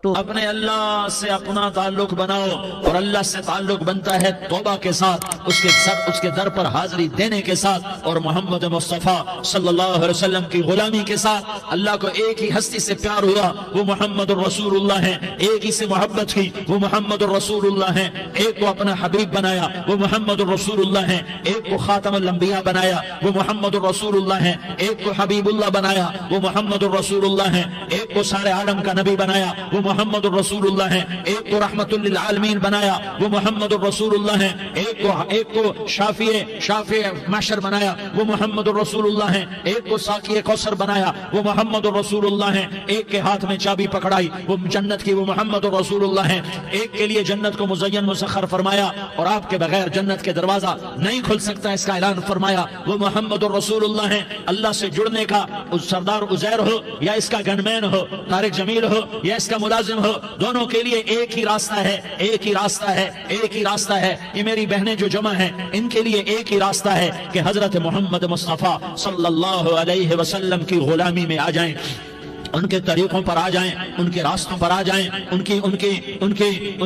تو اپنے اللہ سے اپنا تعلق بناؤ، اور اللہ سے تعلق بنتا ہے توبہ کے ساتھ، اس کے در پر حاضری دینے کے ساتھ، اور محمد مصطفیٰ صلی اللہ علیہ وسلم کی غلامی کے ساتھ۔ اللہ کو ایک ہی ہستی سے پیار ہوا، وہ محمد الرسول اللہ ہے، ایک ہی سے محبت کی، وہ محمد الرسول اللہ ہے، ایک کو اپنا حبیب بنایا، وہ محمد الرسول اللہ ہے، ایک کو خاتم الانبیاء بنایا، وہ محمد الرسول اللہ ہے، ایک کو حبیب اللہ بنایا، وہ محمد الرسول اللہ ہے، ایک کو سارے عالم کا نبی بنایا، وہ محمد الرسول اللہ ہے، ایک کو رحمت للعالمین بنایا، وہ محمد الرسول اللہ ہے، ایک کو شافع محشر بنایا، وہ محمد الرسول اللہ ہے، ایک کو ساقی کوثر بنایا، وہ محمد الرسول اللہ ہے، ایک کے ہاتھ میں چابی پکڑائی وہ جنت کی، وہ محمد الرسول اللہ ہے، ایک کے لیے جنت کو مزین مسخر فرمایا، اور آپ کے بغیر جنت کے دروازہ نہیں کھل سکتا اس کا اعلان فرمایا، وہ محمد الرسول اللہ ہے۔ اللہ سے جڑنے کا سردار عزیر ہو یا اس کا گنمین ہو، طارق جمیل ہو یا اس کا ملازم ہو، دونوں کے لیے ایک ہی راستہ ہے، ایک ہی راستہ ہے، ایک ہی راستہ ہے۔ یہ میری بہنیں جو جمع ہیں ان کے لیے ایک ہی راستہ ہے کہ حضرت محمد مصطفیٰ صلی اللہ علیہ وسلم کی غلامی میں آ جائیں، ان کے طریقوں پر آ جائیں، ان کے راستوں پر آ جائیں، ان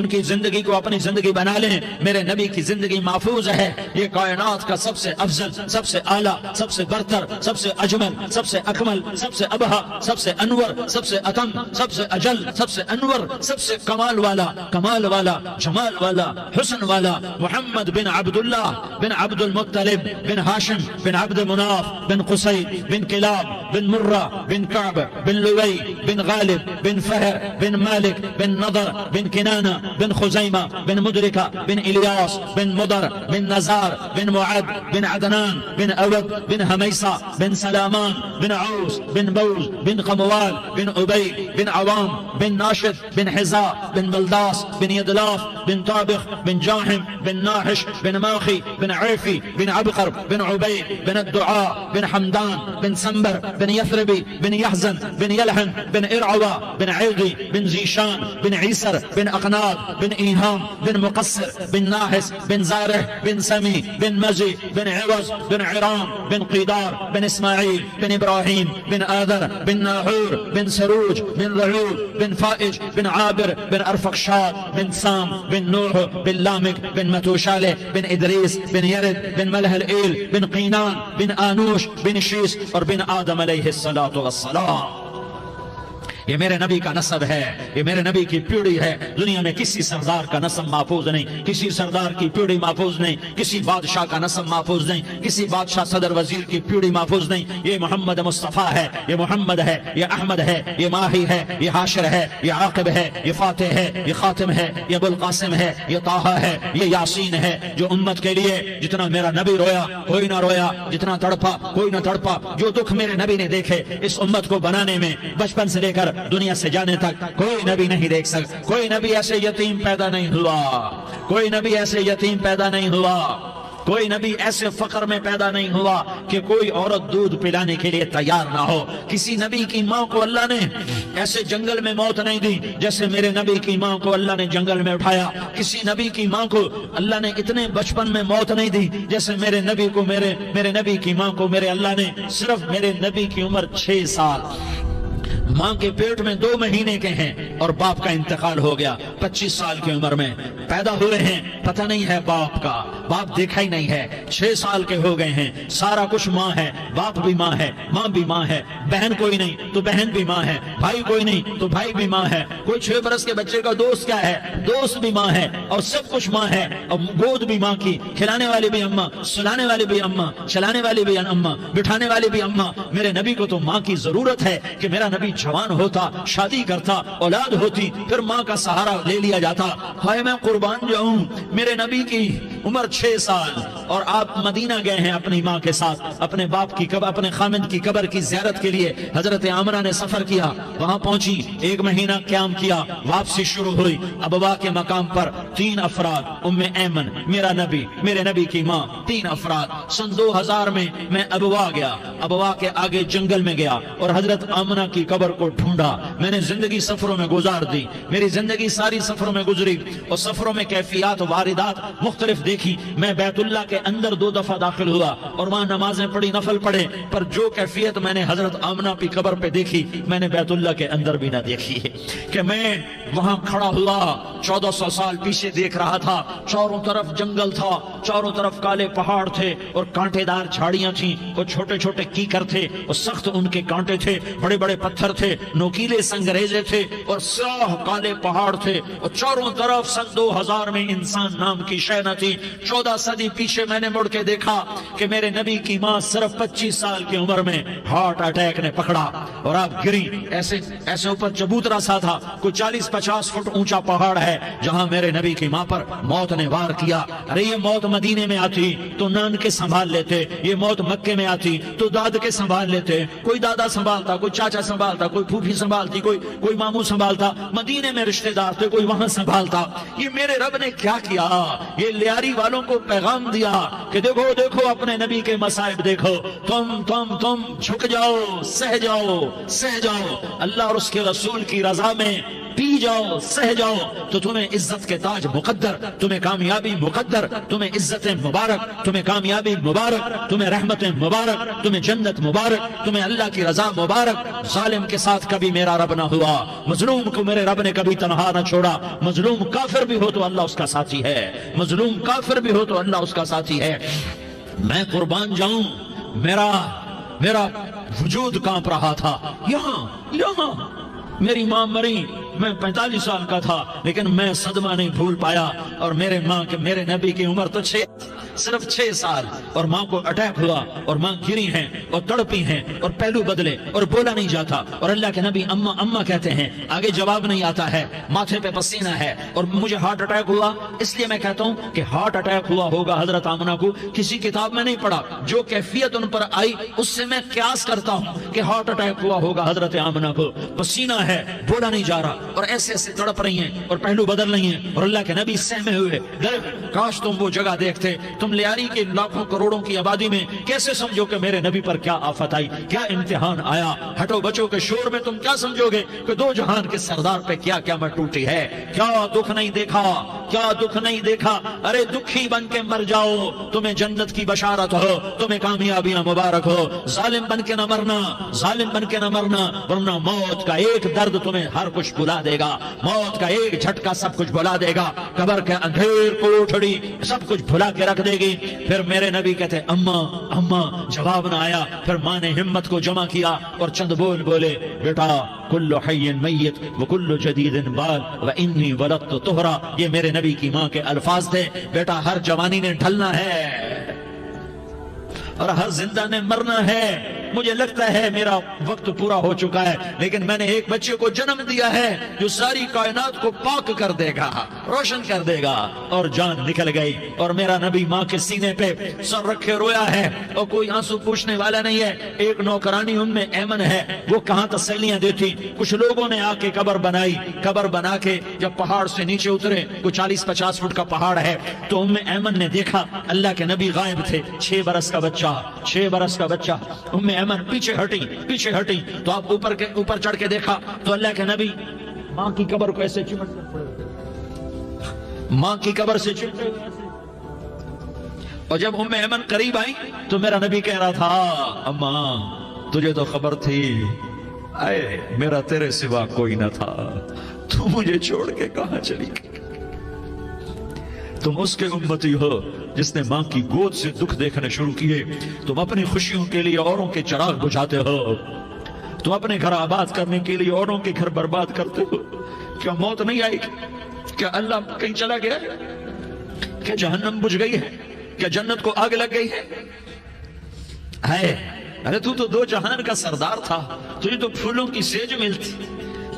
کی زندگی کو اپنی زندگی بنا لیں۔ میرے نبی کی زندگی محفوظ ہے، یہ کائنات کا سب سے افضل، سب سے اعلیٰ، سب سے برتر، سب سے اجمل، سب سے اکمل، سب سے ابہا، سب سے انور، سب سے اتم، سب سے اجل، سب سے انور، سب سے کمال والا، جمال والا، حسن والا، محمد بن عبداللہ بن عبد المطلب بن ہاشم بن عبد مناف بن قصی بن کلاب بن مرہ بن کعب بن لوی بن غالب بن فہر بن مالک بن نضر بن کنانہ بن خزیمہ بن مدرکہ بن الیاس بن مضر بن نزار بن معد بن عدنان بن اود بن حمیسہ بن سلامان بن عوس بن بوز بن قموال بن عبی بن عوام بن ناشد بن حزاء بن بلداس بن یدلاف بن طابخ بن جاحم بن ناحش بن ماخی بن عیفی بن عبقر بن عبی بن الدعاء بن حمدان بن سنبر بن یثربی بن یحزن بن یلحن بن ارعوى بن عیغی بن زیشان بن عیسر بن اقناط بن ایہام بن مقصر بن ناحس بن زارح بن سمی بن مزی بن عوض بن عرام بن قیدار بن اسماعیل بن ابراہیم بن آذر بن ناحور بن سروج بن رعود بن فائج بن عابر بن ارفقشاد بن سام بن نوح بن لامک بن متوشالہ بن ادریس بن یرد بن ملح الایل بن قینان بن آنوش بن شیس اور بن آدم علیہ السلام۔ یہ میرے نبی کا نسب ہے، یہ میرے نبی کی پیڑھی ہے۔ دنیا میں کسی سردار کا نسب محفوظ نہیں، کسی سردار کی پیڑھی محفوظ نہیں، کسی بادشاہ کا نسب محفوظ نہیں، کسی بادشاہ صدر وزیر کی پیڑھی محفوظ نہیں۔ یہ محمد مصطفیٰ ہے، یہ محمد ہے، یہ احمد ہے، یہ ماہی ہے، یہ حاشر ہے، یہ عاقب ہے، یہ فاتح ہے، یہ خاتم ہے، یہ ابو القاسم ہے، یہ طٰہٰ ہے، یہ یاسین ہے۔ جو امت کے لیے جتنا میرا نبی رویا کوئی نہ رویا، جتنا تڑپا کوئی نہ تڑپا، جو دکھ میرے نبی نے دیکھے اس امت کو بنانے میں، بچپن سے لے کر دنیا سے جانے تک کوئی نبی نہیں دیکھ سکتا۔ کوئی نبی ایسے یتیم پیدا نہیں ہوا، کوئی نبی ایسے یتیم پیدا نہیں ہوا، کوئی نبی ایسے فقر میں پیدا نہیں ہوا کہ کوئی عورت دودھ پلانے کے لیے تیار نہ ہو۔ کسی نبی کی ماں کو اللہ نے ایسے جنگل میں موت نہیں دی جیسے میرے نبی کی ماں کو اللہ نے جنگل میں اٹھایا۔ کسی نبی کی ماں کو اللہ نے اتنے بچپن میں موت نہیں دی جیسے میرے نبی کو، میرے نبی کی ماں کو میرے اللہ نے صرف میرے نبی کی عمر 6 سال، ماں کے پیٹ میں 2 مہینے کے ہیں اور باپ کا انتقال ہو گیا 25 سال کی عمر میں پیدا ہوئے ہیں، پتہ نہیں ہے باپ کا، باپ دیکھا ہی نہیں ہے، 6 سال کے ہو گئے ہیں، سارا کچھ ماں ہے، باپ بھی ماں ہے، ماں بھی ماں ہے، بہن کوئی نہیں تو بہن بھی ماں ہے، بھائی کوئی نہیں تو بھائی بھی ماں ہے، کوئی 6 برس کے بچے کا دوست کیا ہے، دوست بھی ماں ہے، اور سب کچھ ماں ہے، اور گود بھی ماں کی، کھلانے والی بھی اماں، سلانے والی بھی اماں، چلانے والی بھی اماں، بٹھانے والی بھی اماں۔ میرے نبی کو تو ماں کی ضرورت ہے کہ میرا نبی جوان ہوتا، شادی کرتا، اولاد ہوتی، پھر ماں کا سہارا لے لیا جاتا۔ ہائے میں قربان جاؤں، میرے نبی کی عمر 6 سال اور آپ مدینہ گئے ہیں اپنی ماں کے ساتھ، اپنے باپ کی قبر، اپنے خامند کی قبر کی زیارت کے لیے۔ حضرت عامرہ نے سفر کیا، وہاں پہنچی، 1 مہینہ قیام کیا، واپسی شروع ہوئی۔ ابوا کے مقام پر 3 افراد، ام ایمن، میرا نبی، میرے نبی کی ماں، 3 افراد۔ سن 2000 میں ابوا گیا، ابوا کے آگے جنگل میں گیا اور حضرت آمنہ کی قبر کو ڈھونڈا۔ میں نے زندگی سفروں میں گزار دی، میری زندگی ساری سفروں میں گزری، اور سفروں میں کیفیات واردات مختلف دیکھی۔ میں بیت اللہ کے کے اندر 2 دفعہ داخل ہوا اور وہاں نمازیں پڑھی، نفل پڑھے، پر جو کیفیت میں نے حضرت آمنہ کی قبر پہ دیکھی میں نے بیت اللہ کے اندر بھی نہ دیکھی ہے کہ میں وہاں کھڑا ہوا 1400 سال پیچھے دیکھ رہا تھا، چاروں طرف جنگل تھا، چاروں طرف کالے پہاڑ تھے اور کانٹے دار جھاڑیاں تھیں، اور چھوٹے چھوٹے کیکر تھے اور سخت ان کے کانٹے تھے، بڑے بڑے پتھر تھے، نوکیلے سنگریزے تھے اور سیاہ کالے پہاڑ تھے، اور چاروں طرف سن 2000 میں انسان نام کی شے نہ تھی۔ 14 صدی پیچھے میں نے مڑ کے دیکھا کہ میرے نبی کی ماں صرف 25 سال کی عمر میں ہارٹ اٹیک نے پکڑا اور آپ گری، ایسے اوپر چبوترا سا تھا، کوئی 40-50 فٹ اونچا پہاڑ ہے جہاں میرے نبی کی ماں پر موت نے وار کیا۔ ارے یہ موت مدینے میں آتی تو نان کے سنبھال لیتے، یہ موت مکے میں آتی تو داد کے سنبھال لیتے، کوئی دادا سنبھالتا، کوئی چاچا سنبھالتا، کوئی پھوپھی سنبھالتی، کوئی ماموں سنبھالتا، مدینے میں رشتہ دار تھے کوئی وہاں سنبھالتا۔ یہ میرے رب نے کیا کیا؟ یہ لیاری والوں کو پیغام دیا کہ دیکھو دیکھو اپنے نبی کے مصائب دیکھو، تم جھک جاؤ، سہ جاؤ اللہ اور اس کے رسول کی رضا میں پی جاؤ، سہ جاؤ تو تمہیں عزت کے تاج مقدر، تمہیں کامیابی مقدر، تمہیں عزت مبارک، تمہیں کامیابی مبارک، تمہیں رحمت مبارک، تمہیں جنت مبارک، تمہیں اللہ کی رضا مبارک۔ ظالم کے ساتھ کبھی میرا رب نہ ہوا، مظلوم کو میرے رب نے کبھی تنہا نہ چھوڑا۔ مظلوم کافر بھی ہو تو اللہ اس کا ساتھی ہے، مظلوم کافر بھی ہو تو اللہ اس کا ساتھی ہے۔ میں قربان جاؤں، میرا وجود کانپ رہا تھا۔ یہاں میری ماں مری، میں 45 سال کا تھا، لیکن میں صدمہ نہیں بھول پایا، اور میرے نبی کی عمر تو صرف 6 سال، اور ماں کو اٹیک ہوا اور ماں گری ہیں اور تڑپی ہیں اور پہلو بدلے اور بولا نہیں جاتا، اور اللہ کے نبی اماں اماں کہتے ہیں، آگے جواب نہیں آتا ہے، ماتھے پہ پسینہ ہے، اور مجھے ہارٹ اٹیک ہوا۔ اس لیے میں کہتا ہوں کہ ہارٹ اٹیک ہوا ہوگا حضرت آمنہ کو، کسی کتاب میں نہیں پڑھا، جو کیفیت ان پر آئی اس سے میں قیاس کرتا ہوں کہ ہارٹ اٹیک ہوا ہوگا حضرت آمنہ کو، پسینہ ہے، بولا نہیں جا رہا، اور ایسے تڑپ رہی ہیں اور پہلو بدل رہی ہیں، اور اللہ کے نبی سہمے ہوئے، کاش تم وہ جگہ دیکھتے، تم لیاری کے لاکھوں کروڑوں کی آبادی میں کیسے سمجھو کہ میرے نبی پر کیا آفت آئی، کیا امتحان آیا۔ ہٹو بچوں کے شور میں تم کیا سمجھو گے کہ 2 جہان کے سردار پہ کیا قیامت ٹوٹی ہے، کیا دکھ نہیں دیکھا، کیا دکھ نہیں دیکھا۔ ارے دکھی بن کے مر جاؤ، تمہیں جنت کی بشارت ہو، تمہیں کامیابیاں مبارک ہو۔ ظالم بن کے نہ مرنا، ورنہ موت کا ایک درد تمہیں ہر کچھ بلا دے گا، موت کا ایک جھٹکا سب کچھ بلا دے گا، قبر کے اندھیر کوٹھڑی سب کچھ بھلا کے رکھ دے گی۔ پھر میرے نبی کہتے اماں، جواب نہ آیا۔ پھر ماں نے ہمت کو جمع کیا اور چند بولے، بیٹا کل حی میت وکل جدید بال وانی ولدت طہرا، یہ میرے نبی کی ماں کے الفاظ تھے۔ بیٹا ہر جوانی نے ڈھلنا ہے اور ہر زندہ نے مرنا ہے۔ مجھے لگتا ہے میرا وقت پورا ہو چکا ہے، لیکن میں نے ایک بچے کو جنم دیا ہے جو ساری کائنات کو پاک کر دے گا، روشن کر دے گا۔ اور جان نکل گئی، اور میرا نبی ماں کے سینے پہ سر رکھے رویا ہے، اور کوئی آنسو پوچھنے والا نہیں ہے۔ ایک نوکرانی ام ایمن ہے، وہ کہاں تسلیاں دیتی۔ کچھ لوگوں نے آ کے قبر بنائی، قبر بنا کے جب پہاڑ سے نیچے اترے، کوئی 40-50 فٹ کا پہاڑ ہے، تو ام ایمن نے دیکھا اللہ کے نبی غائب تھے، 6 برس کا بچہ۔ ام ایمن پیچھے ہٹی تو آپ اوپر چڑھ کے دیکھا تو اللہ کے نبی ماں کی قبر کو ایسے چمٹ کر پڑے، ماں کی قبر سے چمٹے ہوئے۔ اور جب ام ایمن قریب آئی تو میرا نبی کہہ رہا تھا، اماں تجھے تو خبر تھی، اے میرا تیرے سوا کوئی نہ تھا، تو مجھے چھوڑ کے کہاں چلی گئی۔ تم اس کے امتی ہو جس نے ماں کی گود سے دکھ دیکھنے شروع کیے۔ تم اپنی خوشیوں کے لیے اوروں کے چراغ بجھاتے ہو، تم اپنے گھر آباد کرنے کے لیے اوروں کے گھر برباد کرتے ہو۔ کیا موت نہیں آئی؟ کیا اللہ کہیں چلا گیا؟ کیا جہنم بجھ گئی ہے؟ کیا جنت کو آگ لگ گئی ہے؟ ارے تو 2 جہان کا سردار تھا، تجھے تو پھولوں کی سیج ملتی،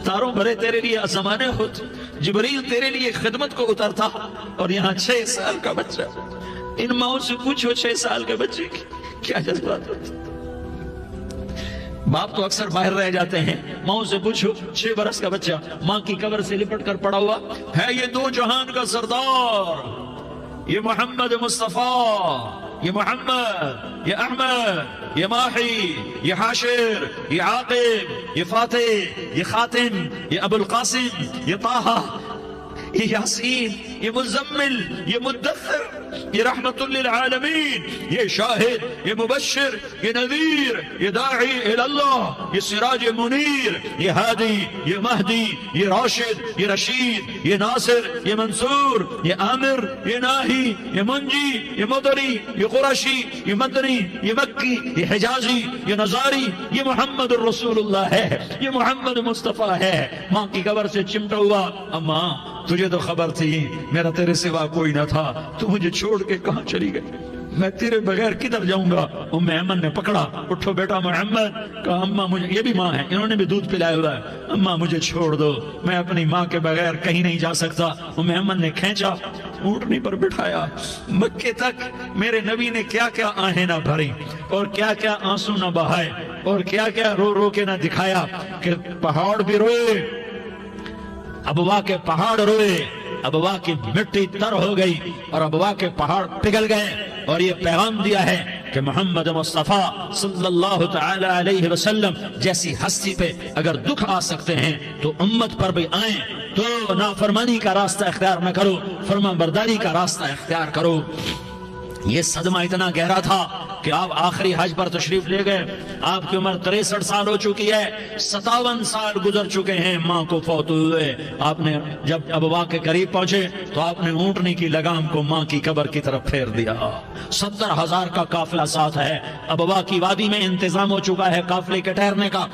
تاروں بھرے تیرے لیے آسمانے ہوتے، جبریل تیرے لیے خدمت کو اترتا، اور یہاں 6 سال کا بچہ۔ ان ماؤں سے پوچھو 6 سال کے بچے کی کیا جذبات ہوتے۔ باپ تو اکثر باہر رہ جاتے ہیں، ماؤں سے پوچھو 6 برس کا بچہ ماں کی قبر سے لپٹ کر پڑا ہوا ہے۔ یہ 2 جہان کا سردار، یہ محمد مصطفیٰ، یہ محمد، یہ احمد، یہ ماحی، یہ حاشر، یہ عاقب، یہ فاتح، یہ خاتم، یہ ابو القاسم، یہ طه، یہ یاسین، یہ مزمل، یہ مدثر، یہ رحمت للعالمین، یہ شاہد، یہ مبشر، یہ نذیر، یہ داعی اللہ، یہ سراج منیر، یہ ہادی، یہ مہدی، یہ راشد، یہ رشید، یہ ناصر، یہ منصور، یہ عامر، یہ ناہی، یہ منجی، یہ مدری، یہ قرشی، یہ مدنی، یہ مکی، یہ حجازی، یہ نظاری، یہ محمد الرسول اللہ ہے، یہ محمد مصطفیٰ ہے۔ ماں کی قبر سے چمٹا ہوا، اماں تجھے تو خبر تھی میرا تیرے سوا کوئی نہ تھا، تو مجھے چھوڑ کے کہاں چلی گئی، میں تیرے بغیر کدھر جاؤں گا؟ ام ایمن نے پکڑا، اٹھو بیٹا محمد، کہا اماں مجھے، یہ بھی ماں ہے، انہوں نے بھی دودھ پلایا ہوا ہے، اماں مجھے چھوڑ دو، میں اپنی ماں کے بغیر کہیں نہیں جا سکتا۔ ام ایمن نے کھینچا، اونٹنی پر بٹھایا، مکے تک میرے نبی نے کیا کیا آہیں نہ بھری اور کیا کیا آنسو نہ بہائے اور کیا کیا رو رو کے نہ دکھایا کہ پہاڑ بھی روئے، ابوا کے پہاڑ روئے، ابوا کی مٹی تر ہو گئی اور ابوا کے پہاڑ پگھل گئے، اور یہ پیغام دیا ہے کہ محمد مصطفیٰ صلی اللہ تعالی علیہ وسلم جیسی ہستی پہ اگر دکھ آ سکتے ہیں تو امت پر بھی آئیں، تو نافرمانی کا راستہ اختیار نہ کرو، فرما برداری کا راستہ اختیار کرو۔ یہ صدمہ اتنا گہرا تھا کہ آپ آخری حج پر تشریف لے گئے، آپ کی عمر 63 سال ہو چکی ہے، 57 سال گزر چکے ہیں ماں کو فوت ہوئے۔ آپ نے جب ابوا کے قریب پہنچے تو آپ نے اونٹنی کی لگام کو ماں کی قبر کی طرف پھیر دیا۔ 70,000 کا قافلہ ساتھ ہے، ابوا کی وادی میں انتظام ہو چکا ہے قافلے کے ٹھہرنے کا۔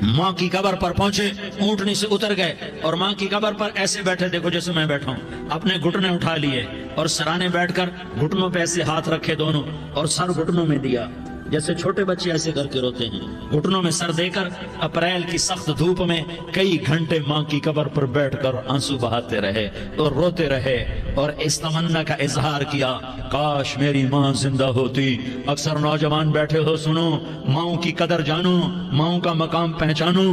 ماں کی قبر پر پہنچے، اونٹنی سے اتر گئے اور ماں کی قبر پر ایسے بیٹھے، دیکھو جیسے میں بیٹھا ہوں، اپنے گھٹنے اٹھا لیے اور سرانے بیٹھ کر گھٹنوں پہ ایسے ہاتھ رکھے دونوں اور سر گھٹنوں میں دیا، جیسے چھوٹے بچے ایسے کر کے روتے ہیں، گھٹنوں میں سر دے کر اپریل کی سخت دھوپ میں کئی گھنٹے ماں کی قبر پر بیٹھ کر آنسو بہاتے رہے اور روتے رہے اور اس تمنا کا اظہار کیا، کاش میری ماں زندہ ہوتی۔ اکثر نوجوان بیٹھے ہو، سنو، ماں کی قدر جانو، ماں کا مقام پہچانو،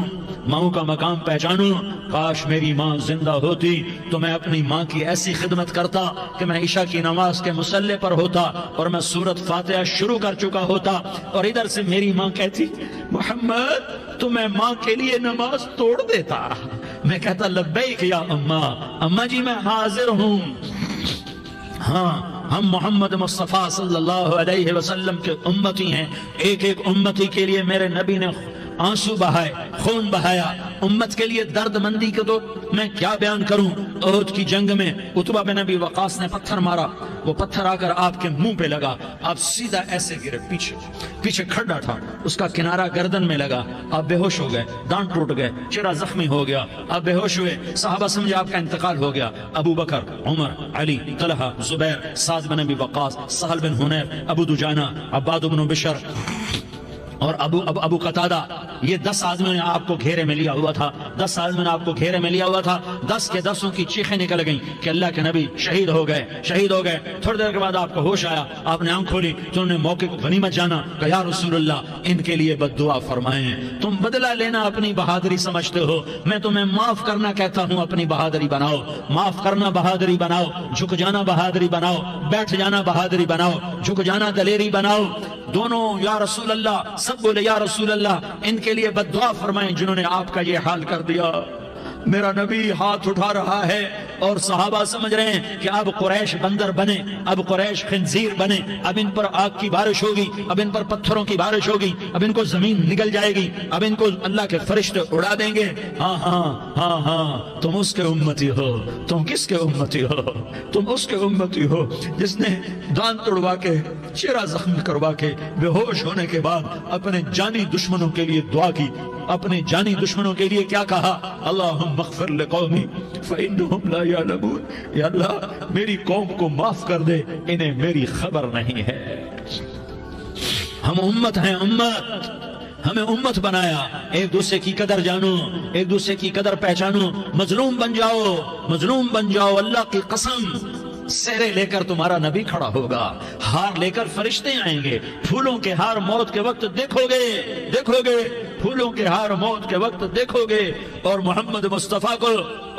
ماں کا مقام پہچانو۔ کاش میری ماں زندہ ہوتی تو میں اپنی ماں کی ایسی خدمت کرتا کہ میں عشاء کی نماز کے مصلی پر ہوتا اور میں سورۃ فاتحہ شروع کر چکا ہوتا اور ادھر سے میری ماں کہتی محمد تو میں ماں کے لیے نماز توڑ دیتا، میں کہتا لبیک یا اماں، اماں جی میں حاضر ہوں۔ ہاں، ہم محمد مصطفیٰ صلی اللہ علیہ وسلم کے امتی ہیں، ایک ایک امتی کے لیے میرے نبی نے آنسو بہائے، خون بہایا، امت کے لیے درد مندی کے تو میں کیا بیان کروں۔ احد کی جنگ میں عتبہ بن ابی وقاص نے پتھر مارا، وہ پتھر آ کر آپ کے منہ پہ لگا، آپ سیدھا ایسے گرے، پیچھے کھڈا تھا، اس کا کنارہ گردن میں لگا، آپ بے ہوش ہو گئے، دانت ٹوٹ گئے، چہرہ زخمی ہو گیا، آپ بے ہوش ہوئے، صحابہ سمجھے آپ کا انتقال ہو گیا۔ ابو بکر، عمر، علی، طلحہ، زبیر، سعد بن ابی وقاص، سہل بن حنیف، ابو دجانہ، عباد بن بشر اور ابو قتادہ، یہ 10 آدمیوں نے آپ کو گھیرے میں لیا ہوا تھا، 10 آدمیوں نے آپ کو گھیرے میں لیا ہوا تھا، 10 کے 10 کی چیخیں نکل گئیں کہ اللہ کے نبی شہید ہو گئے، شہید ہو گئے۔ تھوڑی دیر کے بعد آپ کو ہوش آیا، آپ نے آنکھ کھولی تو انہوں نے موقع کو غنیمت جانا، کہ یا رسول اللہ ان کے لیے بد دعا فرمائیں، تم بدلہ لینا اپنی بہادری سمجھتے ہو، میں تمہیں معاف کرنا کہتا ہوں، اپنی بہادری بناؤ، معاف کرنا بہادری بناؤ، جھک جانا بہادری بناؤ، بیٹھ جانا بہادری بناؤ، جھک جانا دلیری بناؤ۔ دونوں یا رسول اللہ، سب بولے یا رسول اللہ، ان کے لیے بد دعا فرمائیں جنہوں نے آپ کا یہ حال کر دیا۔ میرا نبی ہاتھ اٹھا رہا ہے اور صحابہ سمجھ رہے ہیں کہ اب قریش بندر بنے، اب قریش خنزیر بنے، اب ان پر آگ کی بارش ہوگی، اب ان پر پتھروں کی بارش ہوگی، اب ان کو زمین نگل جائے گی، اب ان کو اللہ کے فرشتے اڑا دیں گے۔ ہاں ہاں ہاں ہاں، تم اس کے امتی ہو، تم کس کے امتی ہو؟ تم اس کے امتی ہو جس نے دانت توڑوا کے، چہرہ زخمی کروا کے، بے ہوش ہونے کے بعد اپنے جانی دشمنوں کے لیے دعا کی، اپنے جانی دشمنوں کے لیے کیا کہا؟ اللہم اغفر لقومی فإنہم لا یعلمون، یا اللہ میری قوم کو معاف کر دے، انہیں میری خبر نہیں ہے۔ ہم امت ہیں، امت، ہمیں امت بنایا، ایک دوسرے کی قدر جانو، ایک دوسرے کی قدر پہچانو، مظلوم بن جاؤ، مظلوم بن جاؤ، اللہ کی قسم سہرے لے کر تمہارا نبی کھڑا ہوگا، ہار لے کر فرشتے آئیں گے، پھولوں کے ہار موت کے وقت دیکھو گے، پھولوں کے ہار موت کے وقت دیکھو گے، اور محمد مصطفیٰ کو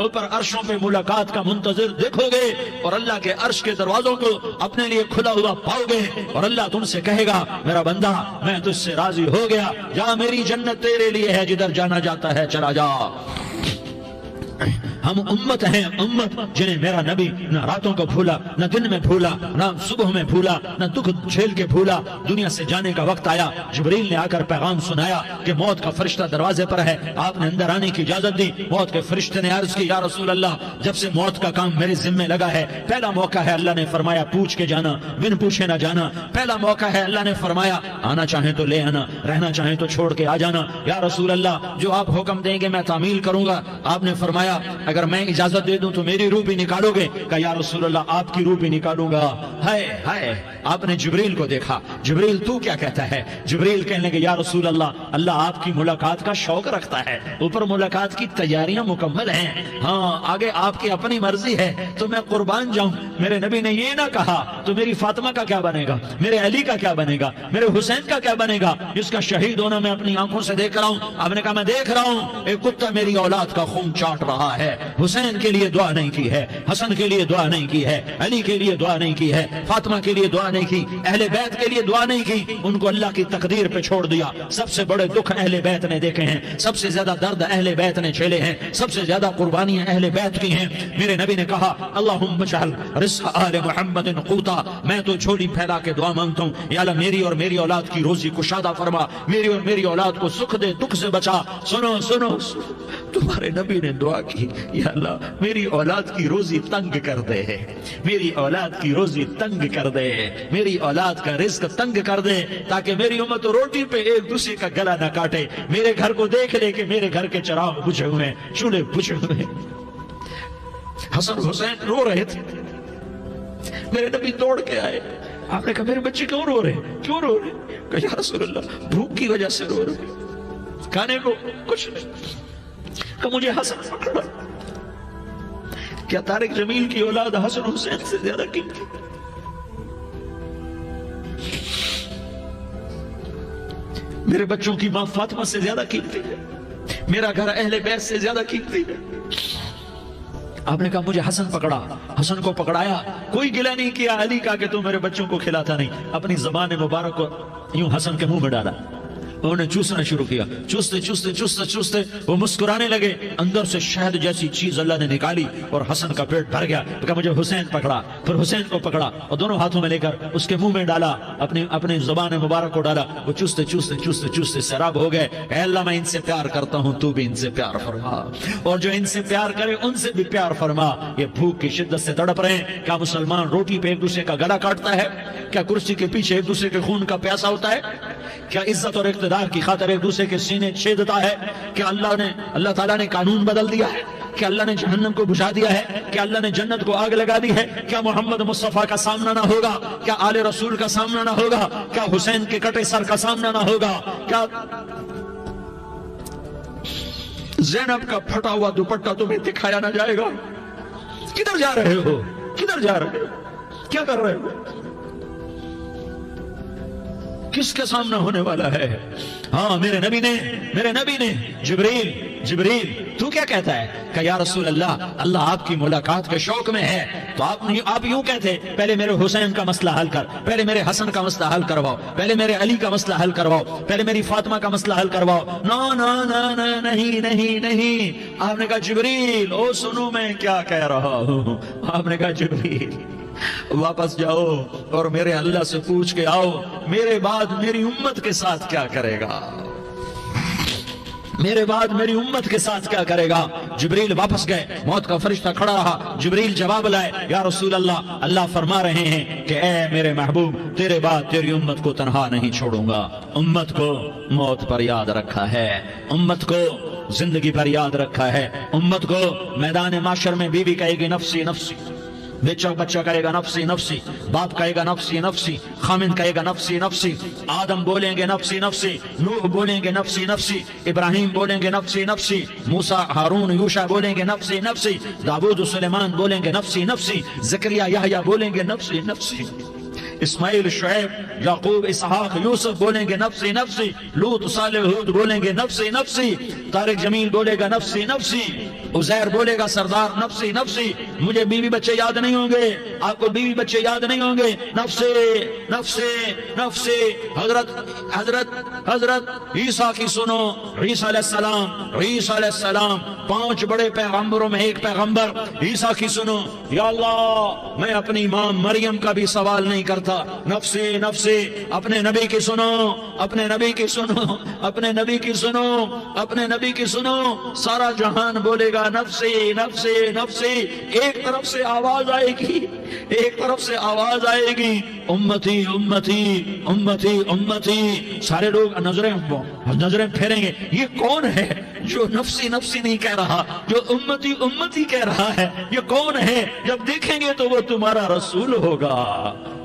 اوپر عرشوں پہ ملاقات کا منتظر دیکھو گے، اور اللہ کے عرش کے دروازوں کو اپنے لیے کھلا ہوا پاؤ گے، اور اللہ تم سے کہے گا میرا بندہ میں تجھ سے راضی ہو گیا، جا میری جنت تیرے لیے ہے، جدھر جانا جاتا ہے چلا جا۔ ہم امت ہیں، امت جنہیں میرا نبی نہ راتوں کو بھولا، نہ دن میں بھولا، نہ صبح میں بھولا، نہ دکھ جھیل کے بھولا۔ دنیا سے جانے کا وقت آیا، جبریل نے آ کر پیغام سنایا کہ موت کا فرشتہ دروازے پر ہے، آپ نے اندر آنے کی اجازت دی۔ موت کے فرشتے نے عرض کی، یا رسول اللہ، جب سے موت کا کام میرے ذمہ لگا ہے، پہلا موقع ہے، اللہ نے فرمایا پوچھ کے جانا، بن پوچھے نہ جانا۔ پہلا موقع ہے، اللہ نے فرمایا آنا چاہیں تو لے آنا، رہنا چاہیں تو چھوڑ کے آ جانا۔ یا رسول اللہ، جو آپ حکم دیں گے میں تعمیل کروں گا۔ آپ نے فرمایا اگر میں اجازت دے دوں تو میری روح بھی نکالو گے؟ کہا یا رسول اللہ، آپ کی روح بھی نکالوں گا۔ ہائے ہائے، آپ نے جبریل کو دیکھا، جبریل تو کیا کہتا ہے؟ جبریل کہنے لگے یا رسول اللہ، اللہ آپ کی ملاقات کا شوق رکھتا ہے، اوپر ملاقات کی تیاریاں مکمل ہیں، ہاں آگے آپ کی اپنی مرضی ہے تو میں قربان جاؤں۔ میرے نبی نے یہ نہ کہا تو میری فاطمہ کا کیا بنے گا، میرے علی کا کیا بنے گا، میرے حسین کا کیا بنے گا، جس کا شہید ہونا میں اپنی آنکھوں سے دیکھ رہا ہوں۔ آپ نے کہا میں دیکھ رہا ہوں، ایک کتا میری اولاد کا خون چاٹ رہا ہے۔ حسین کے لیے دعا نہیں کی ہے، حسن کے لیے دعا نہیں کی ہے، علی کے لیے دعا نہیں کی ہے، فاطمہ کے لیے دعا نہیں کی، اہل بیت کے لیے دعا نہیں کی، ان کو اللہ کی تقدیر پہ چھوڑ دیا۔ سب سے بڑے دکھ اہل بیت نے دیکھے ہیں، سب سے زیادہ درد اہل بیت نے جھیلے ہیں، سب سے زیادہ قربانیاں اہل بیت کی ہیں۔ میرے نبی نے کہا اللہم اجعل رزق آل محمد قوتا، میں تو جھولی پھیلا کے دعا مانگتا ہوں، یا اللہ میری اور میری اولاد کی روزی کشادہ فرما، میری اور میری اولاد کو سکھ دے، دکھ سے بچا۔ سنو سنو، تمہارے نبی نے دعا کی، یا اللہ میری اولاد کی روزی تنگ کر دے، میری اولاد کی روزی تنگ کر دے، میری اولاد کا رزق تنگ کر دے، تاکہ میری امت روٹی پہ ایک دوسرے کا گلا نہ کاٹے، میرے گھر کو دیکھ لے کہ میرے گھر کے چراغ بجھے ہوئے ہیں، چولہے بجھے ہوئے ہیں۔ حسن حسین رو رہے تھے، میرے نبی دوڑ کے آئے، آپ نے کہا میرے بچے کیوں رو رہے ہیں، کیوں رو رہے ہیں؟ کہا یا رسول اللہ بھوک کی وجہ سے رو رہے ہیں، کھانے کو کچھ نہیں۔ کہ مجھے حسن پکڑا۔ کیا طارق جمیل کی اولاد حسن حسین سے زیادہ قیمتی؟ میرے بچوں کی ماں فاطمہ سے زیادہ قیمتی ہے، میرا گھر اہل بیت سے زیادہ قیمتی ہے۔ آپ نے کہا مجھے حسن پکڑا، حسن کو پکڑایا، کوئی گلہ نہیں کیا علی کا کہ تو میرے بچوں کو کھلاتا نہیں، اپنی زبان مبارک کو یوں حسن کے منہ میں ڈالا، انہوں نے چوسنا شروع کیا، چوستے چوستے چوستے چوستے وہ مسکرانے لگے، اندر سے شہد جیسی چیز اللہ نے نکالی اور حسن کا پیٹ بھر گیا۔ تو کہا مجھے حسین پکڑا، پھر حسین کو پکڑا اور دونوں ہاتھوں میں لے کر اس کے منہ میں ڈالا، اپنی زبان مبارک کو ڈالا، وہ چوستے چوستے چوستے چوستے سیراب ہو گئے۔ اے اللہ میں ان سے پیار کرتا ہوں، تو بھی ان سے پیار فرما، اور جو ان سے پیار کرے ان سے بھی پیار فرما۔ یہ بھوک کی شدت سے تڑپ رہے ہیں۔ کیا مسلمان روٹی پہ ایک دوسرے کا گلا کاٹتا ہے؟ کیا کرسی کے پیچھے ایک دوسرے کے خون کا پیاسا ہوتا ہے؟ کیا عزت اور اقتدار کی خاطر ایک دوسرے کے سینے چھیدتا ہے؟ کیا اللہ تعالیٰ نے قانون بدل دیا ہے؟ کیا اللہ نے جہنم کو بجھا دیا ہے؟ کیا اللہ نے جنت کو آگ لگا دی ہے؟ کیا محمد مصطفیٰ کا سامنا نہ ہوگا؟ کیا آل رسول کا سامنا نہ ہوگا؟ کیا حسین کے کٹے سر کا سامنا نہ ہوگا؟ کیا زینب کا پھٹا ہوا دوپٹہ تمہیں دکھایا نہ جائے گا؟ کدھر جا رہے ہو؟ کدھر جا رہے ہو؟ کیا کر رہے ہو؟ کس کے سامنا ہونے والا ہے؟ ہاں میرے نبی نے جبریل تو کیا کہتا ہے؟ کہ یا رسول اللہ، اللہ آپ کی ملاقات کے شوق میں ہے، تو آپ یوں کہتے پہلے میرے حسین کا مسئلہ حل کر، پہلے میرے حسن کا مسئلہ حل کرواؤ، پہلے میرے علی کا مسئلہ حل کرواؤ، پہلے میری فاطمہ کا مسئلہ حل کرواؤ۔ نہیں۔ آپ نے کہا جبریل او سنو میں کیا کہہ رہا ہوں۔ آپ نے کہا جبریل واپس جاؤ اور میرے اللہ سے پوچھ کے آؤ میرے بعد میری امت کے ساتھ کیا کرے گا، میرے بعد میری امت کے ساتھ کیا کرے گا۔ جبریل واپس گئے، موت کا فرشتہ کھڑا رہا، جبریل جواب لائے، یا رسول اللہ، اللہ فرما رہے ہیں کہ اے میرے محبوب، تیرے بعد تیری امت کو تنہا نہیں چھوڑوں گا۔ امت کو موت پر یاد رکھا ہے، امت کو زندگی پر یاد رکھا ہے، امت کو میدان معاشر میں بیوی کہے گی نفسی نفسی، بیچا بچہ کہے گا نفسی نفسی، باپ کہے گا نفسی نفسی، خامن کہے گا نفسی نفسی، آدم بولیں گے نفسی نفسی، نوح بولیں گے نفسی نفسی، ابراہیم بولیں گے نفسی نفسی، موسیٰ ہارون یوشع بولیں گے نفسی نفسی، داؤد سلیمان بولیں گے نفسی نفسی، زکریا یحییٰ بولیں گے نفسی نفسی، اسماعیل شعیب یعقوب اسحاق یوسف بولیں گے نفسی نفسی، لوط صالح ہود بولیں گے نفسی نفسی، طارق جمیل بولے گا نفسی نفسی۔ عزیر بولے گا سردار نفسی نفسی، مجھے بیوی بچے یاد نہیں ہوں گے، آپ کو بیوی بچے یاد نہیں ہوں گے، نفسی نفسی نفسی۔ حضرت عیسیٰ کی سنو، عیسیٰ علیہ السلام، عیسیٰ علیہ السلام 5 بڑے پیغمبروں میں ایک پیغمبر، عیسیٰ کی سنو، یا اللہ میں اپنی ماں مریم کا بھی سوال نہیں کرتا، نفسی نفسی۔ اپنے نبی کی سنو، اپنے نبی کی سنو، اپنے نبی کی سنو، اپنے نبی کی سنو، سارا جہان بولے گا نفسی نفسی نفسی۔ ایک طرف سے آواز آئے گی، ایک طرف سے آواز آئے گی، امتی امتی امتی امتی۔ سارے لوگ نظریں پھیریں گے، یہ کون ہے جو نفسی نفسی نہیں کہہ رہا، جو امتی امتی کہہ رہا ہے، یہ کون ہے؟ جب دیکھیں گے تو وہ تمہارا رسول ہوگا،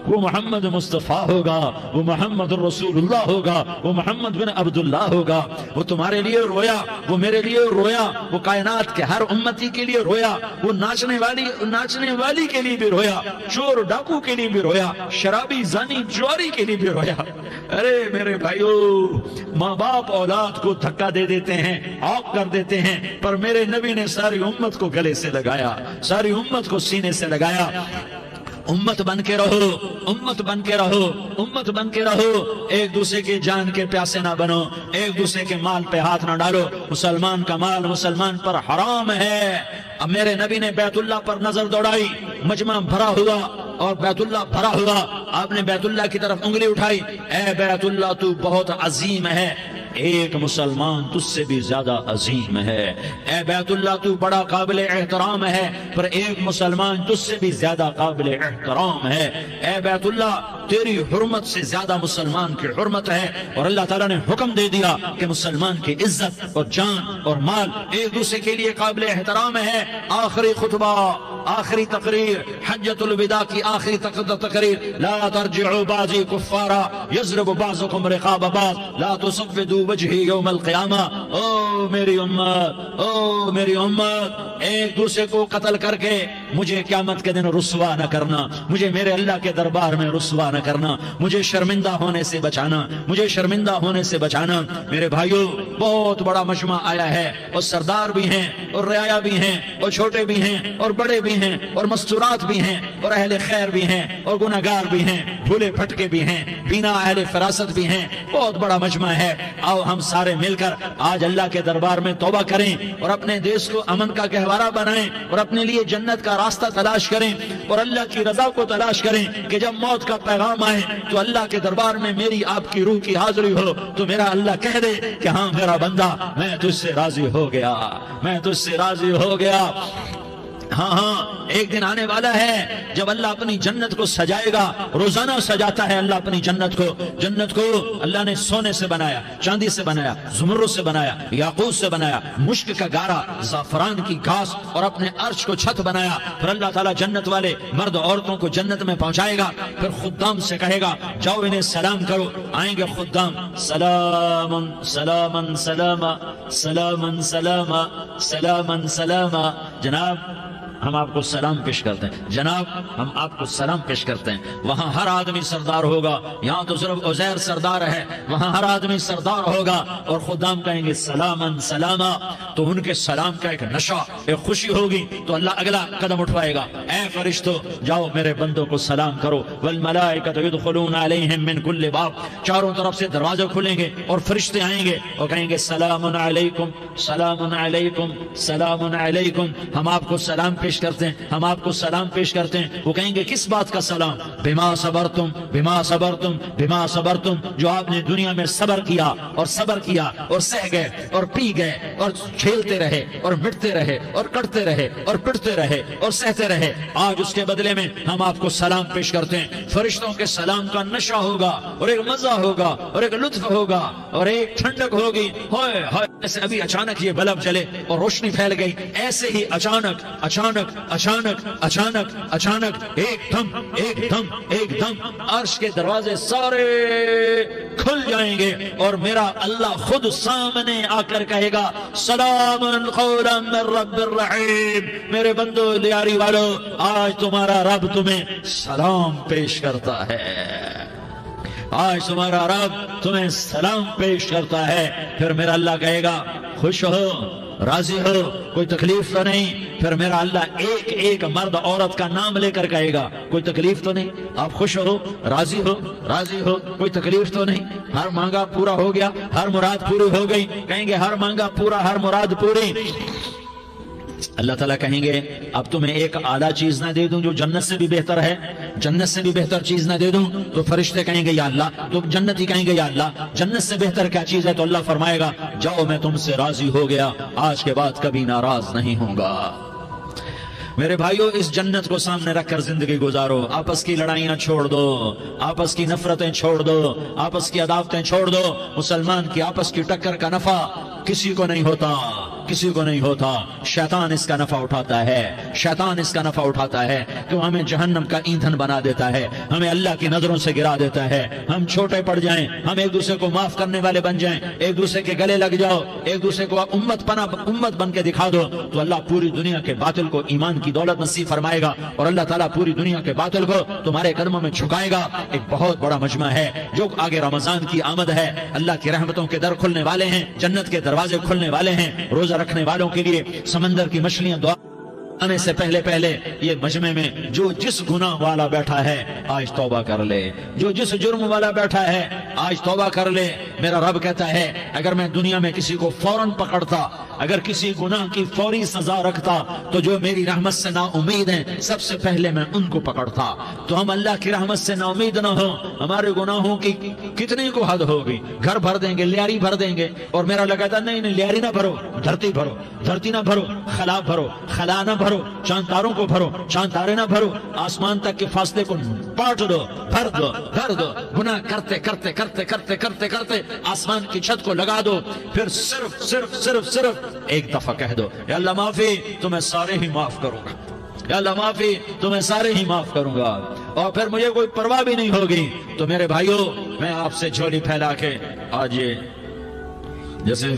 وہ محمد مصطفیٰ ہوگا، وہ محمد رسول اللہ ہوگا، وہ محمد بن عبداللہ ہوگا۔ وہ تمہارے لیے رویا، وہ میرے لیے رویا، وہ کائنات کے ہر امتی کے لیے رویا، وہ ناچنے والی کے لیے بھی رویا، چور ڈاکو کے لیے بھی رویا، شرابی زانی جواری کے لیے بھی رویا۔ ارے میرے بھائیو، ماں باپ اولاد کو دھکا دے دیتے ہیں، عاق کر دیتے ہیں، پر میرے نبی نے ساری امت کو گلے سے لگایا، ساری امت کو سینے سے لگایا۔ امت بن کے رہو، امت بن کے رہو، امت بن کے رہو، ایک دوسرے کی جان کے پیاسے نہ بنو، ایک دوسرے کے مال پہ ہاتھ نہ ڈالو۔ مسلمان کا مال مسلمان پر حرام ہے۔ اب میرے نبی نے بیت اللہ پر نظر دوڑائی، مجمع بھرا ہوا اور بیت اللہ بھرا ہوا، آپ نے بیت اللہ کی طرف انگلی اٹھائی، اے بیت اللہ تو بہت عظیم ہے، ایک مسلمان تجھ سے بھی زیادہ عظیم ہے، اے بیت اللہ تو بڑا قابل احترام ہے، پر ایک مسلمان تجھ سے بھی زیادہ قابل احترام ہے، اے بیت اللہ تیری حرمت سے زیادہ مسلمان کی حرمت ہے۔ اور اللہ تعالیٰ نے حکم دے دیا کہ مسلمان کی عزت اور جان اور مال ایک دوسرے کے لیے قابل احترام ہے۔ آخری خطبہ، آخری تقریر، حجۃ الوداع کی آخری تقریر، لا ترجعوا بعضی کفارا یضرب بعضکم رقاب بعض لا تصفدوا وجہی یوم القیامہ۔ او میری امت، او میری امت، ایک دوسرے کو قتل کر کے مجھے قیامت کے دن رسوا نہ کرنا، مجھے میرے اللہ کے دربار میں رسوا نہ کرنا، مجھے شرمندہ ہونے سے بچانا، مجھے شرمندہ ہونے سے بچانا۔ میرے بھائیو، بہت بڑا مجمع آیا ہے، اور سردار بھی ہیں اور رعایا بھی ہیں اور چھوٹے بھی ہیں اور بڑے بھی ہیں اور مستورات بھی ہیں اور اہل خیر بھی ہیں اور گناہگار بھی ہیں، بھولے بھٹکے بھی ہیں، بینا اہل فراست بھی ہیں، بہت بڑا مجمع ہے۔ آؤ ہم سارے مل کر آج اللہ کے دربار میں توبہ کریں اور اپنے دیش کو امن کا گہوارہ بنائیں اور اپنے لیے جنت کا راستہ تلاش کریں اور اللہ کی رضا کو تلاش کریں کہ جب موت کا پیغام آئے تو اللہ کے دربار میں میری آپ کی روح کی حاضری ہو تو میرا اللہ کہہ دے کہ ہاں میرا بندہ، میں تجھ سے راضی ہو گیا، میں تجھ سے راضی ہو گیا۔ ہاں ہاں، ایک دن آنے والا ہے جب اللہ اپنی جنت کو سجائے گا، روزانہ سجاتا ہے اللہ اپنی جنت کو۔ جنت کو اللہ نے سونے سے بنایا، چاندی سے بنایا، زمرد سے بنایا، یاقوت سے بنایا، مشک کا گارا، زعفران کی گھاس اور اپنے عرش کو چھت بنایا۔ پھر اللہ تعالیٰ جنت والے مرد عورتوں کو جنت میں پہنچائے گا، پھر خدام سے کہے گا جاؤ انہیں سلام کرو۔ آئیں گے خدام، سلامن سلامن سلاما سلامن سلاما سلامن سلاما۔ جناب ہم آپ کو سلام پیش کرتے ہیں، جناب ہم آپ کو سلام پیش کرتے ہیں۔ وہاں ہر آدمی سردار ہوگا، یہاں تو صرف عزیر سردار ہے، وہاں ہر آدمی سردار ہوگا اور خدام کہیں گے سلامن سلاما۔ تو ان کے سلام کا ایک نشہ، ایک خوشی ہوگی، تو اللہ اگلا قدم اٹھوائے گا، اے فرشتو جاؤ میرے بندوں کو سلام کرو۔ والملائکۃ یدخلون علیہم من کل باب، چاروں طرف سے دروازے کھلیں گے اور فرشتے آئیں گے اور کہیں گے سلام علیکم سلام علیکم سلام علیکم۔ ہم آپ کو سلام پیش کرتے ہیں، ہم آپ کو سلام پیش کرتے ہیں۔ وہ کہیں گے کس بات کا سلام؟ بما صبرتم بما صبرتم بما صبرتم، جو آپ نے دنیا میں صبر کیا اور صبر کیا اور سہ گئے اور پی گئے اور کھیلتے رہے اور مٹتے رہے اور کٹتے رہے اور پٹتے رہے اور سہتے رہے، آج اس کے بدلے میں ہم آپ کو سلام پیش کرتے ہیں۔ فرشتوں کے سلام کا نشہ ہوگا اور ایک مزہ ہوگا اور ایک لطف ہوگا اور ایک ٹھنڈک ہوگی۔ ہائے ہائے، ایسے ابھی اچانک یہ بلب جلے اور روشنی پھیل گئی، ایسے ہی اچانک اچانک اچانک اچانک اچانک ایک دم ایک دم ایک دم عرش کے دروازے سارے کھل جائیں گے اور میرا اللہ خود سامنے آ کر کہے گا سلام قولا من رب الرحیم۔ میرے بندو لیاری والو، آج تمہارا رب تمہیں سلام پیش کرتا ہے۔ آج تمہارا رب تمہیں سلام پیش کرتا ہے، پھر میرا اللہ کہے گا خوش ہو، راضی ہو، کوئی تکلیف تو نہیں؟ پھر میرا اللہ ایک ایک مرد عورت کا نام لے کر کہے گا کوئی تکلیف تو نہیں؟ آپ خوش ہو، راضی ہو، راضی ہو، کوئی تکلیف تو نہیں؟ ہر مانگا پورا ہو گیا، ہر مراد پوری ہو گئی؟ کہیں گے ہر مانگا پورا، ہر مراد پوری۔ اللہ تعالیٰ کہیں گے اب تمہیں ایک اعلیٰ چیز نہ دے دوں جو جنت سے بھی بہتر ہے؟ جنت سے بھی بہتر چیز نہ دے دوں؟ تو فرشتے کہیں گے یا اللہ، تو جنتی کہیں گے یا اللہ جنت سے بہتر کیا چیز ہے؟ تو اللہ فرمائے گا جاؤ میں تم سے راضی ہو گیا، آج کے بعد کبھی ناراض نہیں ہوں گا۔ میرے بھائیوں، اس جنت کو سامنے رکھ کر زندگی گزارو، آپس کی لڑائیاں چھوڑ دو، آپس کی نفرتیں چھوڑ دو، آپس کی عداوتیں چھوڑ دو۔ مسلمان کی آپس کی ٹکر کا نفع کسی کو نہیں ہوتا، کسی کو نہیں ہوتا۔ شیطان اس کا نفع اٹھاتا ہے، شیطان اس کا نفع اٹھاتا ہے کہ ہمیں جہنم کا ایندھن بنا دیتا ہے، ہمیں اللہ کی نظروں سے گرا دیتا ہے، ہم چھوٹے پڑ جائیں، ہم ایک دوسرے کو معاف کرنے والے بن جائیں، ایک دوسرے کے گلے لگ جاؤ، ایک دوسرے کو امت بن کے دکھا دو، تو اللہ پوری دنیا کے باطل کو ایمان کی دولت نصیب فرمائے گا، اور اللہ تعالیٰ پوری دنیا کے باطل کو تمہارے قدموں میں جھکائے گا۔ ایک بہت بڑا مجمع ہے جو آگے رمضان کی آمد ہے، اللہ کی رحمتوں کے در کھلنے والے ہیں، جنت کے دروازے کھلنے والے ہیں، روزہ رکھنے والوں کے لیے سمندر کی مچھلیاں دعا آنے سے پہلے یہ مجمع میں جو جس گناہ والا بیٹھا ہے آج توبہ کر لے، جو جس جرم والا بیٹھا ہے آج توبہ کر لے۔ میرا رب کہتا ہے اگر میں دنیا میں کسی کو فوراً پکڑتا، اگر کسی گناہ کی فوری سزا رکھتا، تو جو میری رحمت سے نا امید ہیں سب سے پہلے میں ان کو پکڑتا۔ تو ہم اللہ کی رحمت سے نا امید نہ ہوں، ہمارے گناہوں کی کتنی کو حد ہوگی، گھر بھر دیں گے، لیاری بھر دیں گے، اور میرا اللہ کہتا نہیں لیاری نہ بھرو، دھرتی بھرو، دھرتی نہ بھرو، خلا بھرو، خلا نہ بھرو، چاند تاروں کو بھرو، چاند تارے نہ بھرو، آسمان تک کے فاصلے کو پاٹ دو، بھر دو، بھر دو، گناہ کرتے کرتے کرتے کرتے کرتے کرتے آسمان کی چھت کو لگا دو، پھر صرف صرف صرف صرف ایک دفعہ کہہ دو یا اللہ معافی، تو میں سارے ہی معاف کروں گا، یا اللہ معافی، تو میں سارے ہی معاف کروں گا، اور پھر مجھے کوئی پرواہ بھی نہیں ہوگی۔ تو میرے بھائیوں، میں آپ سے جھولی پھیلا کے آج یہ جیسے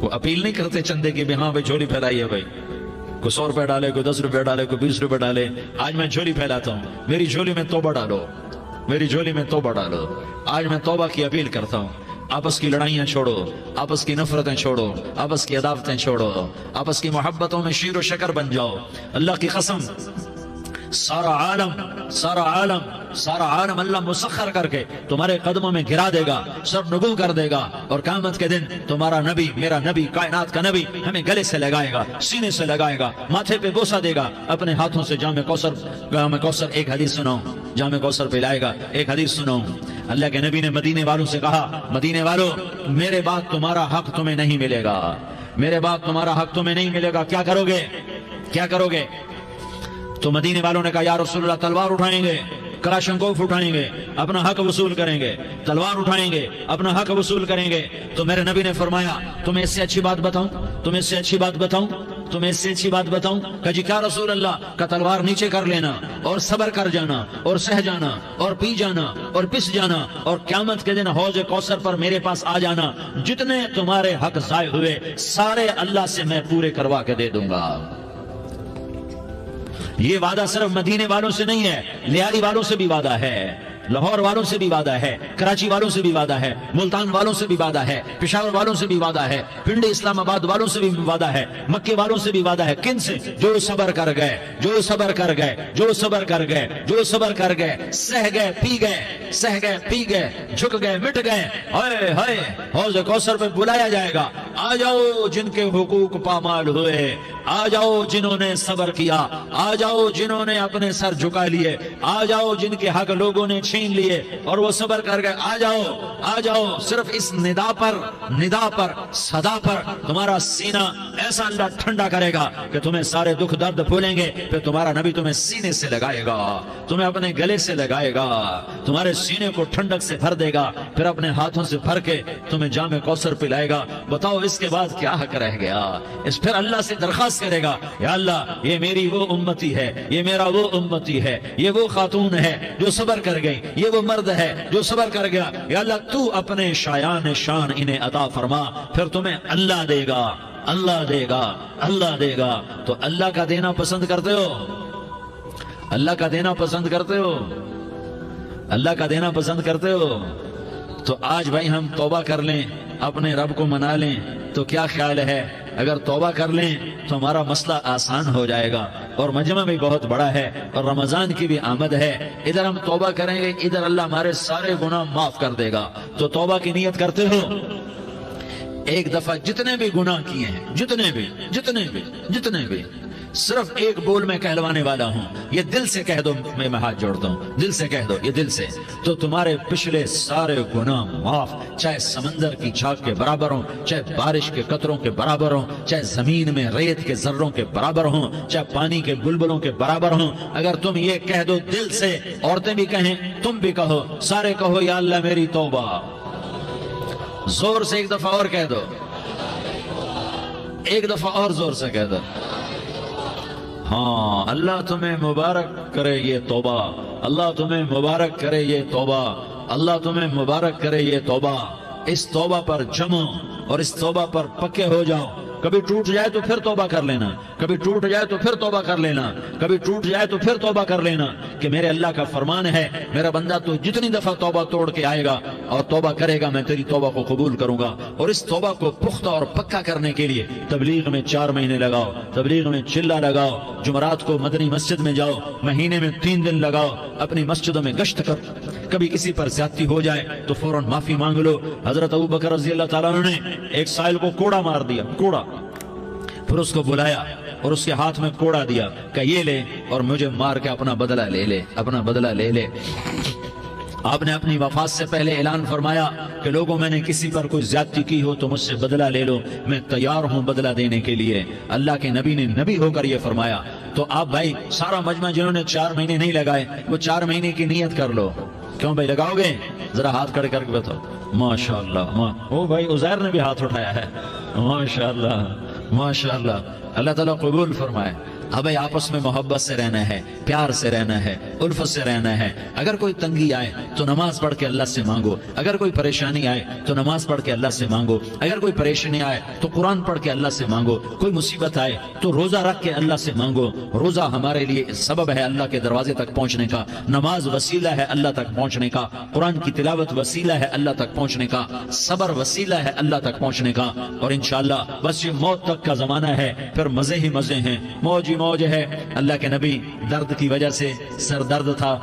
وہ اپیل نہیں کرتے چندے کی بھی ہاں بھائی جھولی پھیلائیے، بھائی کوئی 100 روپے ڈالے، کوئی 10 روپے ڈالے، کوئی 20 روپے ڈالے، آج میں جھولی پھیلاتا ہوں، میری جھولی میں توبہ ڈالو، میری جھولی میں توبہ ڈالو۔ آج میں توبہ کی اپیل کرتا ہوں، آپس کی لڑائیاں چھوڑو، آپس کی نفرتیں چھوڑو، آپس کی عداوتیں چھوڑو، آپس کی محبتوں میں شیر و شکر بن جاؤ۔ اللہ کی قسم، سارا عالم اللہ مسخر کر کے تمہارے قدموں میں گرا دے گا، سر نگو کر دے گا، اور قیامت کے دن تمہارا نبی، میرا نبی، کائنات کا نبی ہمیں گلے سے لگائے گا، سینے سے لگائے گا، ماتھے پہ بوسہ دے گا، اپنے ہاتھوں سے جام کوثر ایک حدیث سناؤں، جام کوثر پلائے گا، ایک حدیث سناؤں۔ اللہ کے نبی نے مدینے والوں سے کہا، مدینے والوں میرے بعد تمہارا حق تمہیں نہیں ملے گا، میرے بعد تمہارا حق تمہیں نہیں ملے گا، کیا کرو گے، کیا کرو گے؟ تو مدینے والوں نے کہا یا رسول اللہ تلوار اٹھائیں گے، کراشنکوف اٹھائیں گے، اپنا حق وصول کریں گے، تلوار اٹھائیں گے، اپنا حق وصول کریں گے۔ تو میرے نبی نے فرمایا تمہیں اس سے اچھی بات بتاؤں، تمہیں اس سے اچھی بات بتاؤں، تمہیں اس سے اچھی بات بتاؤں؟ کہ جی کیا رسول اللہ؟ کا تلوار نیچے کر لینا اور صبر کر جانا اور سہ جانا اور پی جانا اور پس جانا، اور قیامت کے دن حوض کوثر پر میرے پاس آ جانا، جتنے تمہارے حق ضائع ہوئے سارے اللہ سے میں پورے کروا کے دے دوں گا۔ یہ وعدہ صرف مدینے والوں سے نہیں ہے، لیاری والوں سے بھی وعدہ ہے، لاہور والوں سے بھی وعدہ ہے، کراچی والوں سے بھی وعدہ ہے، ملتان والوں سے بھی وعدہ ہے، پشاور والوں سے بھی وعدہ ہے، پنڈی اسلام آباد والوں سے بھی وعدہ ہے، مکے والوں سے بھی وعدہ ہے۔ کن سے؟ جو صبر کر گئے، جو صبر کر گئے، جو صبر کر گئے، جو صبر کر گئے، سہ گئے، پی گئے، سہ گئے، پی گئے، جھک گئے، مٹ گئے، ہائے ہائے حوض کوثر پہ بلایا جائے گا، آ جاؤ جن کے حقوق پامال ہوئے، آ جاؤ جنہوں نے صبر کیا، آ جاؤ جنہوں نے اپنے سر جھکا لیے، آ جاؤ جن کے حق لوگوں نے چھین لیے اور وہ صبر کر گئے، آ جاؤ، آ جاؤ۔ صرف اس ندا پر صدا پر تمہارا سینہ ایسا اللہ ٹھنڈا کرے گا کہ تمہیں سارے دکھ درد بھولیں گے، پھر تمہارا نبی تمہیں سینے سے لگائے گا، تمہیں اپنے گلے سے لگائے گا، تمہارے سینے کو ٹھنڈک سے بھر دے گا، پھر اپنے ہاتھوں سے بھر کے تمہیں جام کوثر پلائے گا۔ بتاؤ اس کے بعد کیا حق رہ گیا؟ اس پھر اللہ سے درخواست کرے گا، یا اللہ یہ میری وہ امتی ہے، یہ میرا وہ امتی ہے، یہ وہ خاتون ہے جو صبر کر گئی، یہ وہ مرد ہے جو صبر کر گیا، یا اللہ تو اپنے شایان شان انہیں عطا فرما، پھر تمہیں اللہ دے گا، اللہ دے گا، اللہ دے گا۔ تو اللہ کا دینا پسند کرتے ہو؟ اللہ کا دینا پسند کرتے ہو؟ اللہ کا دینا پسند کرتے ہو؟ تو آج بھائی ہم توبہ کر لیں، اپنے رب کو منا لیں، تو کیا خیال ہے اگر توبہ کر لیں تو ہمارا مسئلہ آسان ہو جائے گا، اور مجمع بھی بہت بڑا ہے اور رمضان کی بھی آمد ہے، ادھر ہم توبہ کریں گے، ادھر اللہ ہمارے سارے گناہ معاف کر دے گا۔ تو توبہ کی نیت کرتے ہو؟ ایک دفعہ جتنے بھی گناہ کیے ہیں، جتنے بھی صرف ایک بول میں کہلوانے والا ہوں، یہ دل سے کہہ دو، میں ہاتھ جوڑتا ہوں، دل سے کہہ دو، یہ دل سے، تو تمہارے پچھلے سارے گناہ معاف، چاہے سمندر کی جھاگ کے برابر ہوں، چاہے بارش کے قطروں کے برابر ہوں، چاہے زمین میں ریت کے ذروں کے برابر ہوں، چاہے پانی کے بلبلوں کے برابر ہوں۔ اگر تم یہ کہہ دو دل سے، عورتیں بھی کہیں، تم بھی کہو، سارے کہو یا اللہ میری توبہ، زور سے ایک دفعہ اور کہہ دو، ایک دفعہ اور زور سے کہہ دو۔ ہاں، اللہ تمہیں مبارک کرے یہ توبہ، اللہ تمہیں مبارک کرے یہ توبہ، اللہ تمہیں مبارک کرے یہ توبہ۔ اس توبہ پر جمو اور اس توبہ پر پکے ہو جاؤ۔ کبھی ٹوٹ جائے تو پھر توبہ کر لینا، کبھی ٹوٹ جائے تو پھر توبہ کر لینا، کبھی ٹوٹ جائے تو پھر توبہ کر لینا، کہ میرے اللہ کا فرمان ہے، میرا بندہ تو جتنی دفعہ توبہ توڑ کے آئے گا اور توبہ کرے گا، میں تیری توبہ کو قبول کروں گا۔ اور اس توبہ کو پختہ اور پکا کرنے کے لیے تبلیغ میں 4 مہینے لگاؤ، تبلیغ میں چلہ لگاؤ، جمعرات کو مدنی مسجد میں جاؤ، مہینے میں 3 دن لگاؤ، اپنی مسجدوں میں گشت کر، کبھی کسی پر زیادتی ہو جائے تو فوراً معافی مانگ لو۔ حضرت ابوبکر رضی اللہ تعالیٰ عنہ نے ایک سائل کو کوڑا مار دیا، کوڑا، پھر اس کو بلایا اور اس کے ہاتھ میں کوڑا دیا کہ یہ لے اور مجھے مار کے اپنا بدلہ لے لے، اپنا بدلہ لے لے۔ آپ نے اپنی وفات سے پہلے اعلان فرمایا کہ لوگوں میں نے کسی پر کوئی زیادتی کی ہو تو مجھ سے بدلہ لے لو، میں تیار ہوں بدلہ دینے کے لیے۔ اللہ کے نبی نے نبی ہو کر یہ فرمایا۔ تو آپ بھائی سارا مجمع جنہوں نے 4 مہینے نہیں لگائے، وہ 4 مہینے کی نیت کر لو۔ کیوں بھائی لگاؤ گے؟ ذرا ہاتھ کھڑے کر کے بتاؤ۔ ماشاءاللہ، وہ بھائی عزیر نے بھی ہاتھ اٹھایا ہے، ماشاءاللہ ماشاءاللہ، اللہ تعالیٰ قبول فرمائے۔ اب آپس میں محبت سے رہنا ہے، پیار سے رہنا ہے، الفت سے رہنا ہے۔ اگر کوئی تنگی آئے تو نماز پڑھ کے اللہ سے مانگو، اگر کوئی پریشانی آئے تو نماز پڑھ کے اللہ سے مانگو، اگر کوئی پریشانی آئے تو قرآن پڑھ کے اللہ سے مانگو، کوئی مصیبت آئے تو روزہ رکھ کے اللہ سے مانگو۔ روزہ ہمارے لیے سبب ہے اللہ کے دروازے تک پہنچنے کا، نماز وسیلہ ہے اللہ تک پہنچنے کا، قرآن کی تلاوت وسیلہ ہے اللہ تک پہنچنے کا، صبر وسیلہ ہے اللہ تک پہنچنے کا۔ اور انشاءاللہ بس یہ موت تک کا زمانہ ہے، پھر مزے ہی مزے ہیں، موج ہی موج ہے۔ اللہ کے نبی درد کی وجہ سے سر درد تھا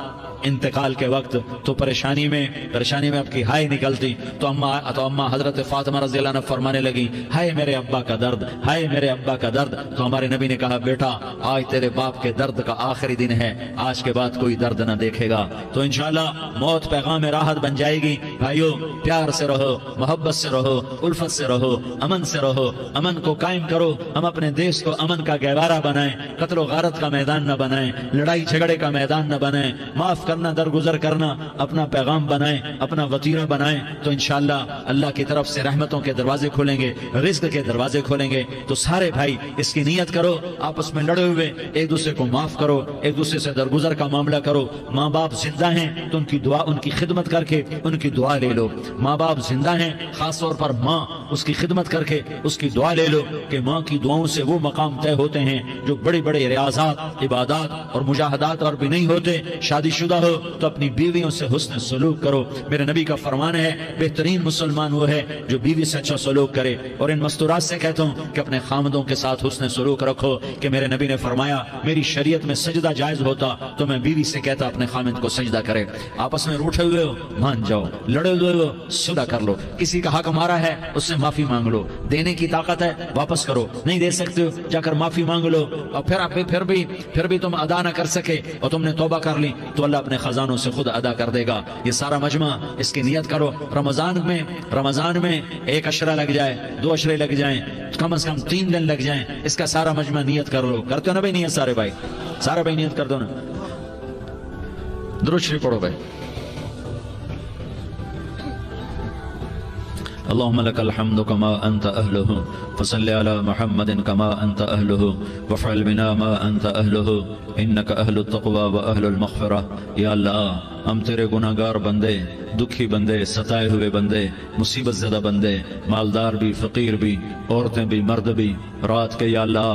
انتقال کے وقت، تو پریشانی میں اب کی ہائے نکلتی، تو اما حضرت فاطمہ رضی اللہ عنہ فرمانے لگی، ہائے میرے ابا کا درد، ہائے میرے ابا کا درد۔ تو ہمارے نبی نے کہا، بیٹا آج تیرے باپ کے درد کا آخری دن ہے، آج کے بعد کوئی درد نہ دیکھے گا۔ تو انشاءاللہ موت پیغام راحت بن جائے گی۔ بھائیو پیار سے رہو، محبت سے رہو، الفت سے رہو، امن سے رہو، امن کو قائم کرو۔ ہم اپنے دیش کو امن کا گہوارہ بنائیں، قتل و غارت کا میدان نہ بنائیں، لڑائی جھگڑے کا میدان نہ بنائیں، معاف کرنا درگزر کرنا اپنا پیغام بنائیں، اپنا وطیرہ بنائیں۔ تو انشاءاللہ اللہ کی طرف سے رحمتوں کے دروازے کھولیں گے، رزق کے دروازے کھولیں گے۔ تو سارے بھائی اس کی نیت کرو، آپس میں لڑے ہوئے ایک دوسرے کو معاف کرو، ایک دوسرے سے درگزر کا معاملہ کرو۔ ماں باپ زندہ ہیں تو ان کی دعا، ان کی خدمت کر کے ان کی دعا لے لو۔ ماں باپ زندہ ہیں، خاص طور پر ماں، اس کی خدمت کر کے اس کی دعا لے لو، کہ ماں کی دعاؤں سے وہ مقام طے ہوتے ہیں جو بڑے بڑے ریاضات، عبادات اور مجاہدات اور بھی نہیں ہوتے۔ شادی شدہ ہو تو اپنی بیویوں سے حسن سلوک کرو۔ میرے نبی کا فرمان ہے، بہترین مسلمان وہ ہے جو بیوی سے اچھا سلوک کرے۔ اور ان مستورات سے کہتا ہوں کہ اپنے خامدوں کے ساتھ حسن سلوک رکھو، کہ میرے نبی نے فرمایا میری شریعت میں سجدہ جائز ہوتا تو میں بیوی سے کہتا اپنے خامد کو سجدہ کرے۔ آپس میں روٹھے ہوئے ہو مان جاؤ، لڑے ہوئے ہو صلح کر لو، کسی کا حق مارا ہے اس سے معافی مانگ لو، دینے کی طاقت ہے واپس کرو، نہیں دے سکتے ہو جا کر معافی مانگ لو۔ اور پھر بھی تم ادا نہ کر سکے اور تم نے توبہ کر لی تو اللہ اپنے خزانوں سے خود ادا کر دے گا۔ یہ سارا مجمع اس کی نیت کرو۔ رمضان میں 1 عشرہ لگ جائے، 2 عشرے لگ جائیں، کم از کم 3 دن لگ جائیں، اس کا سارا مجمع نیت کر لو۔ کرتے ہو نا بھائی نیت؟ سارے بھائی نیت کر دو نا۔ درود شریف پڑھو بھائی۔ اللهم لك الحمد كما أنت أهله فصل على محمد كما أنت أهله وفعل بنا ما أنت أهله إنك أهل التقوى وأهل المغفرة۔ یا اللہ ہم تیرے گناہ گار بندے، دکھی بندے، ستائے ہوئے بندے، مصیبت زدہ بندے، مالدار بھی، فقیر بھی، عورتیں بھی، مرد بھی، رات کے یا اللہ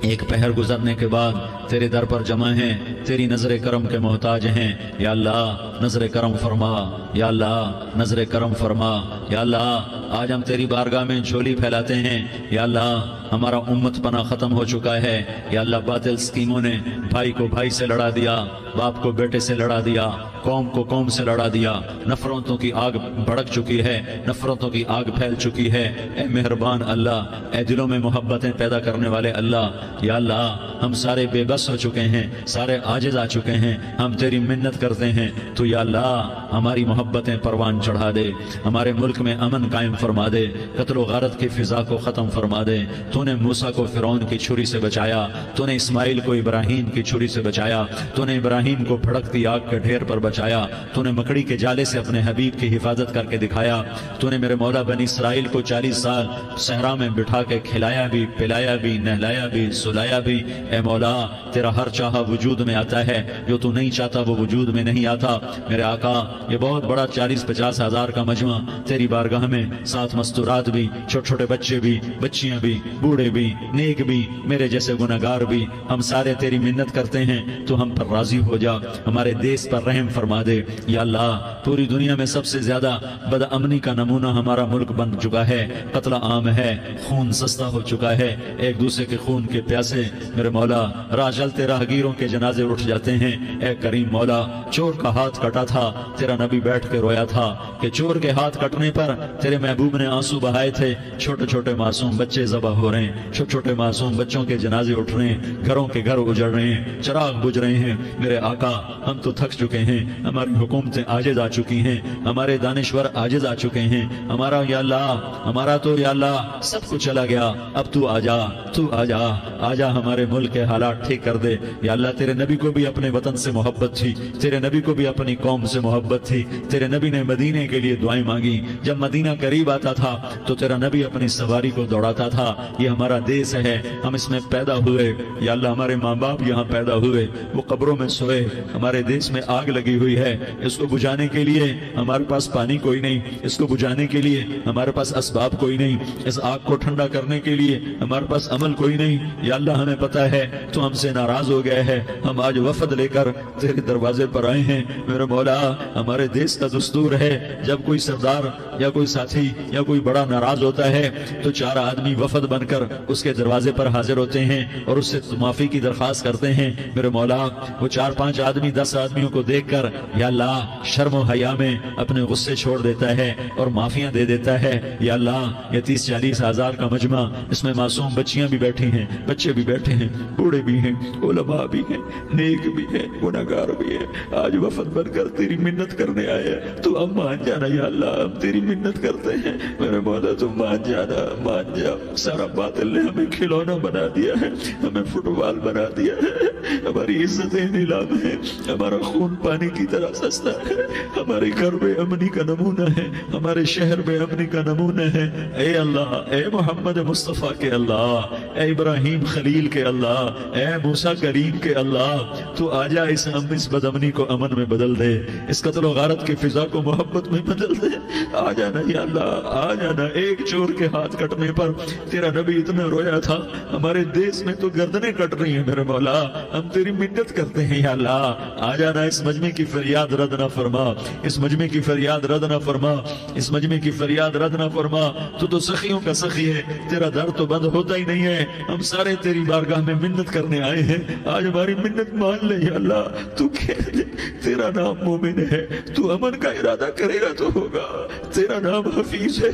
ایک پہر گزرنے کے بعد تیرے در پر جمع ہیں، تیری نظر کرم کے محتاج ہیں، یا اللہ نظر کرم فرما، یا اللہ نظر کرم فرما، یا اللہ آج ہم تیری بارگاہ میں جھولی پھیلاتے ہیں، یا اللہ ہمارا امت پناہ ختم ہو چکا ہے، یا اللہ باطل سکیموں نے بھائی کو بھائی سے لڑا دیا، باپ کو بیٹے سے لڑا دیا، قوم کو قوم سے لڑا دیا، نفرتوں کی آگ بھڑک چکی ہے، نفرتوں کی آگ پھیل چکی ہے۔ اے مہربان اللہ، اے دلوں میں محبتیں پیدا کرنے والے اللہ، یا اللہ ہم سارے بے بس ہو چکے ہیں، سارے عاجز آ چکے ہیں، ہم تیری منت کرتے ہیں، تو یا اللہ ہماری محبتیں پروان چڑھا دے، ہمارے ملک میں امن قائم فرما دے، قتل و غارت کی فضا کو ختم فرما دے۔ تو نے موسیٰ کو فرعون کی چھری سے بچایا، تو نے اسماعیل کو ابراہیم کی چھری سے بچایا، تو نے ابراہیم کو بھڑکتی آگ کے ڈھیر پر بچایا، تو نے مکڑی کے جالے سے اپنے حبیب کی حفاظت کر کے دکھایا، تو نے میرے مولا بنی اسرائیل کو 40 سال صحرا میں بٹھا کے کھلایا بھی، پلایا بھی، نہلایا بھی، سلایا بھی۔ اے مولا تیرا ہر چاہا وجود میں آتا ہے، جو تو نہیں چاہتا وہ وجود میں نہیں آتا۔ میرے آقا یہ بہت بڑا 40-50 ہزار کا مجمع تیری بارگاہ میں، ساتھ مستورات بھی، چھوٹے چھوٹے بچے بھی، بچیاں بھی، بوڑھے بھی، نیک بھی، میرے جیسے گناہگار بھی، ہم سارے تیری منت کرتے ہیں تو ہم پر راضی ہو جا، ہمارے دیس پر رحم فرما دے۔ یا اللہ پوری دنیا میں سب سے زیادہ بد امنی کا نمونہ ہمارا ملک بن چکا ہے، قتل عام ہے، خون سستا ہو چکا ہے، ایک دوسرے کے خون کے پیاسے میرے مولا راہ چلتے راہگیروں کے جنازے اٹھ جاتے ہیں۔ اے کریم مولا چور کا ہاتھ کٹا تھا، تیرا نبی بیٹھ کے رویا تھا کہ چور کے ہاتھ کٹنے پر تیرے محبوب نے آنسو بہائے تھے، چھوٹے چھوٹے معصوم بچے ذبح ہو رہے ہیں، چھوٹے چھوٹے معصوم بچوں کے جنازے اٹھ رہے ہیں، گھروں کے گھر اجڑ رہے ہیں، چراغ بجھ رہے ہیں۔ میرے آقا ہم تو تھک چکے ہیں، ہماری حکومتیں عاجز آ چکی ہیں، ہمارے دانشور عاجز آ چکے ہیں، ہمارا یا اللہ ہمارا تو یا اللہ سب کچھ چلا گیا، اب تو آجا، تو آجا، آجا ہمارے ملک کے حالات ٹھیک کر دے۔ یا اللہ تیرے نبی کو بھی اپنے وطن سے محبت تھی، تیرے نبی کو بھی اپنی قوم سے محبت تھی، تیرے نبی نے مدینے کے لیے دعائیں مانگی، جب مدینہ قریب آتا تھا تو تیرا نبی اپنی سواری کو دوڑاتا تھا۔ یہ ہمارا دیس ہے، ہم اس میں پیدا ہوئے، یا اللہ ہمارے ماں باپ یہاں پیدا ہوئے، وہ قبروں میں سوئے، ہمارے دیس میں آگ لگی ہوئی ہے، اس کو بجھانے کے لیے ہمارے پاس پانی کوئی نہیں، اس کو بجھانے کے لیے ہمارے پاس اسباب کوئی نہیں، اس آگ کو ٹھنڈا کرنے کے لیے ہمارے پاس عمل کوئی نہیں۔ یا اللہ ہمیں پتہ ہے تو ہم سے ناراض ہو گئے ہے، ہم آج وفد لے کر تیرے دروازے پر آئے ہیں۔ میرے مولا ہمارے دیس کا دستور ہے، جب کوئی سردار یا کوئی ساتھی یا کوئی بڑا ناراض ہوتا ہے تو 4 آدمی وفد بن کر اس کے دروازے پر حاضر ہوتے ہیں اور اس سے معافی کی درخواست کرتے ہیں۔ میرے مولا وہ 4-5 آدمی 10 آدمیوں کو دیکھ کر یا اللہ شرم و حیا میں اپنے غصے چھوڑ دیتا ہے اور معافیاں دے دیتا ہے۔ یا اللہ یہ 30-40 ہزار کا مجمع، اس میں معصوم بچیاں بھی بیٹھی ہیں، بچے بھی بیٹھے ہیں، بوڑھے بھی ہیں، علماء بھی ہیں، نیک بھی ہیں، گناہگار بھی ہیں، آج وفد بن کر تیری منت کرنے آئے ہیں، تو اب مان جانا یا اللہ، ہم تیری منت کرتے ہیں۔ میرے مولا تو مان جانا، مان جا۔ سارا باطل نے ہمیں کھلونا بنا دیا ہے، ہمیں فٹ بال بنا دیا ہے، ہماری عزتیں نیلام ہیں، ہمارا خون پانی کی طرح سستا ہے، ہمارے گھر بے امنی کا نمونہ ہے، ہمارے شہر بے امنی کا نمونہ ہے۔ اے اللہ، اے محمد مصطفیٰ کے اللہ، اے ابراہیم خلیل کے اللہ، اے موسیٰ کریم کے اللہ، تو آجا اس بد امنی کو امن میں بدل دے، اس قتل و غارت کی فضا کو محبت میں بدل دے۔ آ جانا یا اللہ، آ جانا۔ ایک چور کے ہاتھ کٹنے پر تیرا نبی اتنا رویا تھا، ہمارے دیس میں تو گردنیں کٹ رہی ہیں۔ میرے مولا ہم تیری منت کرتے ہیں یا اللہ، آ جانا، اس مجمع کی فریاد رد نہ فرما، اس مجمع کی فریاد رد نہ فرما، اس مجمع کی فریاد رد نہ فرما۔ تو سخیوں کا سخی ہے، تیرا در تو بند ہوتا ہی نہیں ہے، ہم سارے تیری بارگاہ میں منت کرنے آئے ہیں، آج ہماری منت مان لے یا اللہ۔ تو کہہ دے تیرا نام مومن ہے، تو امن کا ارادہ کرے گا تو ہوگا، تیرا نام حفیظ ہے،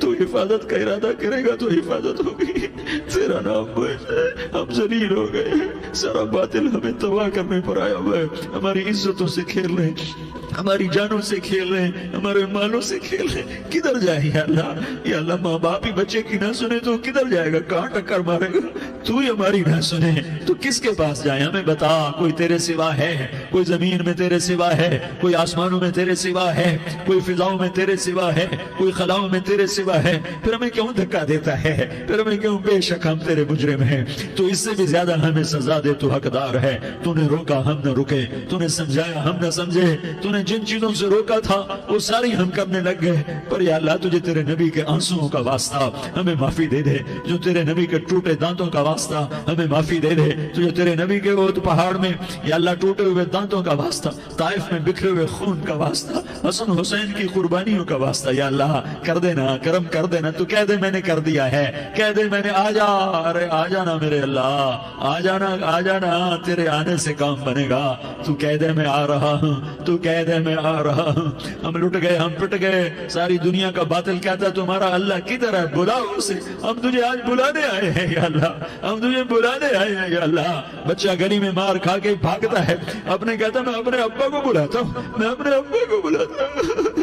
تو حفاظت کا ارادہ کرے گا تو حفاظت ہوگی، تیرا نام موعز ہے۔ ہم ذلیل ہو گئے ہیں، سارا باطل ہمیں تباہ کرنے پر آیا ہوا ہے، ہماری عزتوں سے کھیل رہے ہیں، ہماری جانوں سے کھیل رہے ہیں، ہمارے مالوں سے کھیل رہے ہیں۔ کدھر جائے یا اللہ؟ یا اللہ ماں باپ ہی بچے کی نہ سنے تو کدھر جائے گا؟ کہاں ٹکر مارے گا؟ تو ہی ہماری نہ سنے تو کس کے پاس جائے؟ ہمیں بتا، کوئی تیرے سوا ہے؟ کوئی زمین میں تیرے سوا ہے، کوئی آسمانوں میں تیرے سوا ہے، کوئی فضاؤں میں تیرے سوا ہے، کوئی خلاؤں میں تیرے سوا ہے، پھر ہمیں کیوں دھکا دیتا ہے؟ پھر ہمیں کیوں؟ بے شک ہم تیرے مجرم ہیں، تو اس سے بھی زیادہ ہمیں سزا دے، تو حقدار ہے۔ تو نے روکا ہم نہ رکے، تو نے سمجھایا ہم نہ سمجھے، تو نے جن چیزوں سے روکا تھا وہ ساری ہم کرنے لگ گئے، پر یا اللہ تجھے تیرے نبی کے آنسوؤں کا واسطہ ہمیں معافی دے دے، جو تیرے نبی کے ٹوٹے دانتوں کا واسطہ ہمیں معافی دے دے، تجھے تیرے نبی کے وہ پہاڑ میں یا اللہ ٹوٹے ہوئے دانتوں کا واسطہ، طائف میں بکھرے ہوئے خون کا واسطہ، حسن حسین کی قربانیوں کا واسطہ، یا اللہ کر دینا، کرم کر دینا، تو کہہ دے میں نے کر دیا ہے، کہہ دے میں نے، آ جا، ارے آ جانا میرے اللہ، آ جانا، آ جانا، تیرے آنے سے کام بنے گا، تو کہہ دے میں آ رہا ہوں، تو کہہ دے میں آ رہا ہوں۔ ہم لٹ گئے، ہم پٹ گئے، ساری دنیا کا باطل کہتا ہے تمہارا اللہ کدھر ہے، بلاؤ اسے، ہم تجھے آج بلانے آئے ہیں یا اللہ، ہم تجھے بلانے آئے ہیں یا اللہ۔ بچہ گلی میں مار کھا کے بھاگتا ہے، اپنے کہتا میں اپنے ابا کو بلاتا ہوں، میں اپنے ابا کو بلاتا ہوں،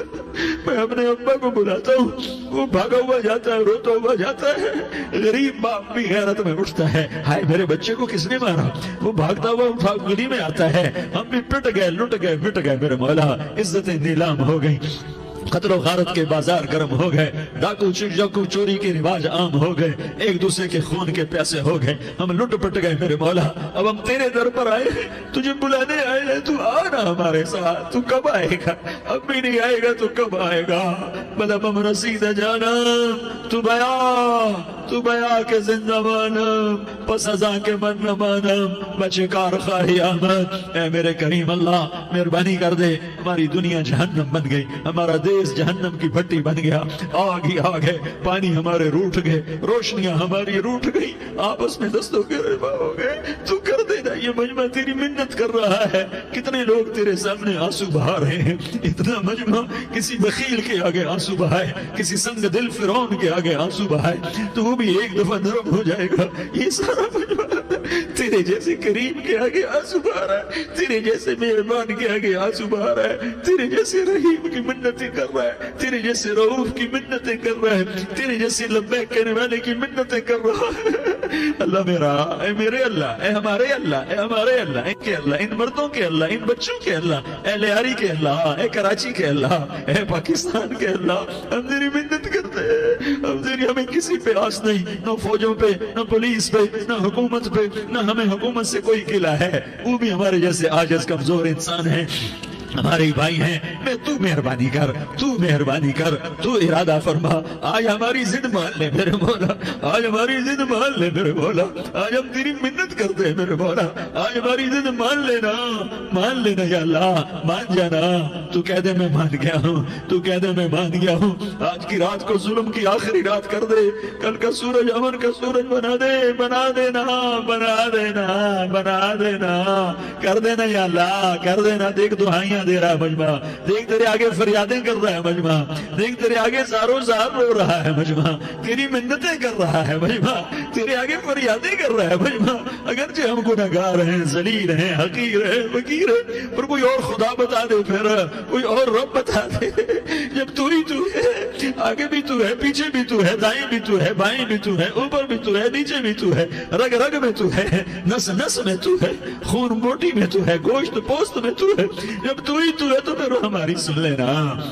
میں اپنے ابا کو بلاتا ہوں، وہ بھاگا ہوا جاتا ہے، روتا ہوا جاتا ہے۔ غریب باپ بھی غیرت میں اٹھتا ہے، ہائے میرے بچے کو کس نے مارا، وہ بھاگتا ہوا اٹھا گلی میں آتا ہے، ہم بھی پٹ گئے، لٹ گئے، مٹ گئے میرے مولا، عزتیں نیلام ہو گئی، قتل و غارت کے بازار گرم ہو گئے، ڈاکو چوری کے رواج عام ہو گئے، ایک دوسرے کے خون کے پیاسے ہو گئے، ہم لٹ پٹ گئے میرے مولا۔ اب ہم تیرے در پر آئے ہیں، تجھے بلانے آئے ہیں، تو آنا ہمارے ساتھ، تو کب آئے گا؟ اب بھی نہیں آئے گا تو کب آئے گا؟ بلب ہم رسید جانا، تو بیا کے زندہ مانم، پس ازاں کے من نہ مانم، بچے کار خواہی آمد۔ اے میرے کریم اللہ مہربانی کر دے، ہماری دنیا جہنم بن گئی، ہمارا دیس جہنم کی بھٹی بن گیا، آگ ہی آگ ہے، پانی ہمارے روٹ گئے، روشنیاں ہماری روٹ گئی، آپس میں دستوں کے ربا ہو گئے، تو کر دینا، یہ مجمع تیری منت کر رہا ہے، کتنے لوگ تیرے سامنے آنسو بہا رہے ہیں، اتنا مجمع کسی بخیل کے آگے آنسو بہائے، کسی سنگ دل فرعون کے آگے آنسو بہائے، تو وہ بھی ایک دفعہ نرم ہو جائے گا۔ یہ سارا مجمع تیرے جیسے کریم کے آگے آنسو بہا رہا ہے، تیرے جیسے مہربان کے آگے آنسو بہا رہا ہے، تیرے جیسے رحیم کی منتیں کر رہا ہے، تیرے جیسے رؤوف کی منتیں کر رہا ہے، تیرے جیسے لبیک کہنے والے کی منتیں کر رہا ہے۔ اللہ میرا، اے میرے اللہ، اے ہمارے اللہ، اے ہمارے اللہ، ان کے اللہ، ان مردوں کے اللہ، ان بچوں کے اللہ، اے لیاری کے اللہ، اے کراچی کے اللہ، اے پاکستان کے اللہ، ہم تیری منت کرتے ہیں، ہم تیری، ہمیں کسی پہ آس نہیں، نہ فوجوں پہ، نہ پولیس پہ، نہ حکومت پہ، نہ ہمیں حکومت سے کوئی قلعہ ہے، وہ بھی ہمارے جیسے عاجز کمزور انسان ہیں، ہمارے بھائی ہیں، میں تو مہربانی کر، تو مہربانی کر، تو ارادہ فرما، آج ہماری ضد مان لے میرے مولا، آج ہماری ضد مان لے میرے مولا، آج ہم تیری منت کرتے ہیں میرے مولا، آج ہماری ضد مان لینا یا اللہ، مان جانا، تو کہہ دے میں مان گیا ہوں، تو کہہ دے میں مان گیا ہوں، آج کی رات کو ظلم کی آخری رات کر دے، کل کا سورج امن کا سورج بنا دے، بنا دینا، بنا دینا، بنا دینا، کر دینا یا اللہ، کر دینا۔ دیکھ دعائیاں دے رہا ہے مجمع، دیکھ تیرے آگے فریادیں کر رہا ہے مجمع، دیکھ تیرے آگے زارو زار رو رہا ہے مجمع، تیری منتیں کر رہا ہے مجمع، تیرے آگے فریادیں کر رہا ہے مجمع، اگرچہ ہم گنہگار ہیں، ذلیل ہیں، حقیر ہیں، فقیر ہیں، پر کوئی اور خدا بتا دے، پھر کوئی اور رب بتا دے، جب تو ہی تو ہے، آگے بھی تو ہے، پیچھے بھی تو ہے، دائیں بھی تو ہے، بائیں بھی تو ہے، اوپر بھی تو ہے، نیچے بھی تو ہے، رگ رگ میں تو ہے، نس نس میں تو ہے، خون بوٹی میں تو ہے، گوشت پوست میں تو ہے، جب تو ہی تو ہے تو پھر ہماری سن لینا،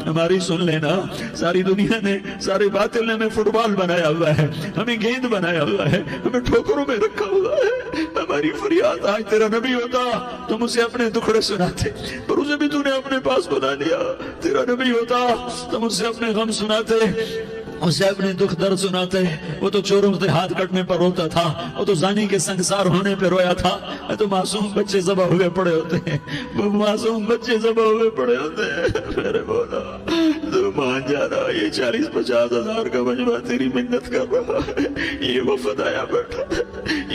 ہماری سن لینا۔ ساری دنیا نے، سارے باطل نے ہمیں فٹ بال بنایا ہوا ہے، ہمیں گیند بنایا ہوا ہے، ہمیں ٹھوکروں میں رکھا ہوا ہے، ہماری فریاد، آج تیرا نبی ہوتا تم اسے اپنے دکھڑے سناتے، پر اسے بھی تو نے اپنے پاس بنا لیا، تیرا نبی ہوتا تم اسے اپنے غم سناتے، اسے اپنے دکھ درد سناتے، وہ تو چوروں کے ہاتھ کٹنے پر روتا تھا، وہ تو زانی کے سنگسار ہونے پہ رویا تھا، تو معصوم بچے ذبح ہوئے پڑے ہوتے ہیں، وہ معصوم بچے ذبح ہوئے پڑے ہوتے ہیں، میرے مولا تو مان جانا، یہ 40-50 ہزار کا مجمع تیری منت کر رہا ہے، یہ وفد آیا بیٹھا ہے،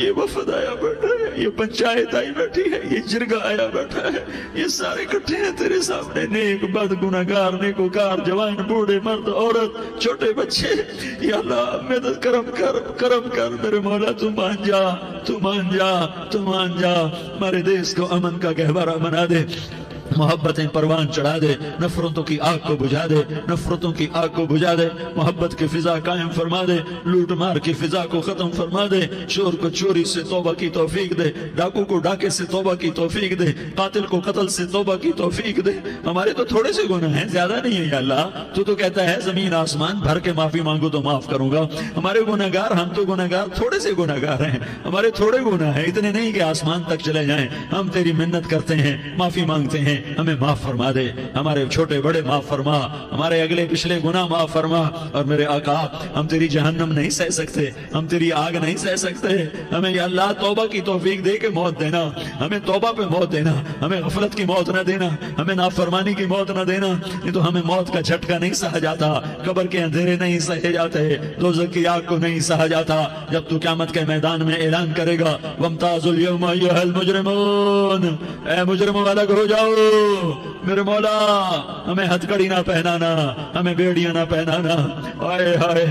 یہ وفد آیا بیٹھا ہے، یہ پنچایت آئی بیٹھی ہے، یہ جرگہ آیا بیٹھا ہے، یہ سارے اکٹھے ہیں تیرے سامنے، نیک بد گناہگار نیکوکار، جوان بوڑھے مرد عورت چھوٹے بچے، یا اللہ مدد کرم کر میرے مولا، تو مان جا، تو مان جا، تو مان جا، ہمارے دیس کو امن کا گہوارہ بنا دے، محبتیں پروان چڑھا دے، نفرتوں کی آگ کو بجھا دے، نفرتوں کی آگ کو بجھا دے، محبت کی فضا قائم فرما دے، لوٹ مار کی فضا کو ختم فرما دے، چور کو چوری سے توبہ کی توفیق دے، ڈاکو کو ڈاکے سے توبہ کی توفیق دے، قاتل کو قتل سے توبہ کی توفیق دے۔ ہمارے تو تھوڑے سے گناہ ہیں، زیادہ نہیں ہے یا اللہ، تو کہتا ہے زمین آسمان بھر کے معافی مانگو تو معاف کروں گا۔ ہمارے گناہگار، ہم تو گناہگار تھوڑے سے گناہگار ہیں، ہمارے تھوڑے گناہ ہیں، اتنے نہیں کہ آسمان تک چلے جائیں۔ ہم تیری منت کرتے ہیں، معافی مانگتے ہیں، ہمیں معاف فرما دے، ہمارے چھوٹے بڑے معاف فرما، ہمارے اگلے پچھلے گناہ معاف فرما۔ اور میرے آقا، ہم تیری جہنم نہیں سہ سکتے، ہم تیری آگ نہیں سہ سکتے، ہمیں یا اللہ توبہ کی توفیق دے کے موت دینا، ہمیں توبہ پہ موت دینا، ہمیں غفلت کی موت نہ دینا، ہمیں نافرمانی کی موت نہ دینا، نہیں تو ہمیں موت کا جھٹکا نہیں سہا جاتا، قبر کے اندھیرے نہیں سہے جاتے، دوزخ کی آگ کو نہیں سہا جاتا۔ جب تو قیامت کے میدان میں اعلان کرے گا وَامْتَازُوا الْيَوْمَ أَيُّهَا الْمُجْرِمُونَ، اے مجرموں الگ ہو جاؤ، میرے مولا ہمیں ہتھ کڑی نہ پہنانا، ہمیں بیڑیاں نہ پہنانا۔ آئے ہائے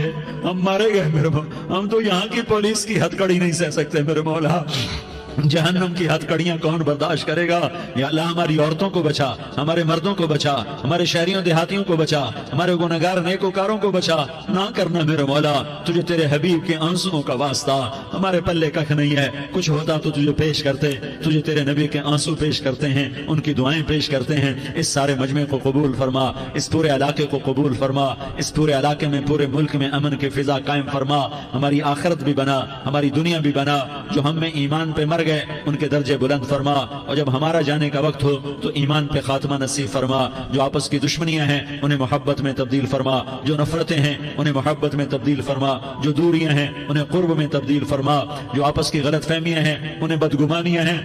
ہم مارے گئے میرے مولا، ہم تو یہاں کی پولیس کی ہتھ کڑی نہیں سہ سکتے میرے مولا، جہنم کی ہتھ کڑیاں کون برداشت کرے گا؟ یا اللہ ہماری عورتوں کو بچا، ہمارے مردوں کو بچا، ہمارے شہریوں دیہاتیوں کو بچا، ہمارے گنہگار نیکوکاروں کو بچا۔ نہ کرنا میرے مولا، تجھے تیرے حبیب کے آنسوؤں کا واسطہ، ہمارے پلے ککھ نہیں ہے، کچھ ہوتا تو تجھے پیش کرتے، تجھے تیرے نبی کے آنسو پیش کرتے ہیں، ان کی دعائیں پیش کرتے ہیں۔ اس سارے مجمع کو قبول فرما، اس پورے علاقے کو قبول فرما، اس پورے علاقے میں، پورے ملک میں امن کی فضا قائم فرما، ہماری آخرت بھی بنا، ہماری دنیا بھی بنا۔ جو ہم میں ایمان پہ مر گئے ان کے درجے بلند فرما، اور جب ہمارا جانے کا وقت ہو تو ایمان پہ خاتمہ نصیب فرما۔ جو آپس کی دشمنیاں ہیں انہیں محبت میں تبدیل فرما، جو نفرتیں ہیں انہیں محبت میں تبدیل فرما، جو دوریاں ہیں انہیں قرب میں تبدیل فرما، جو آپس کی غلط فہمیاں ہیں انہیں بدگمانیاں ہیں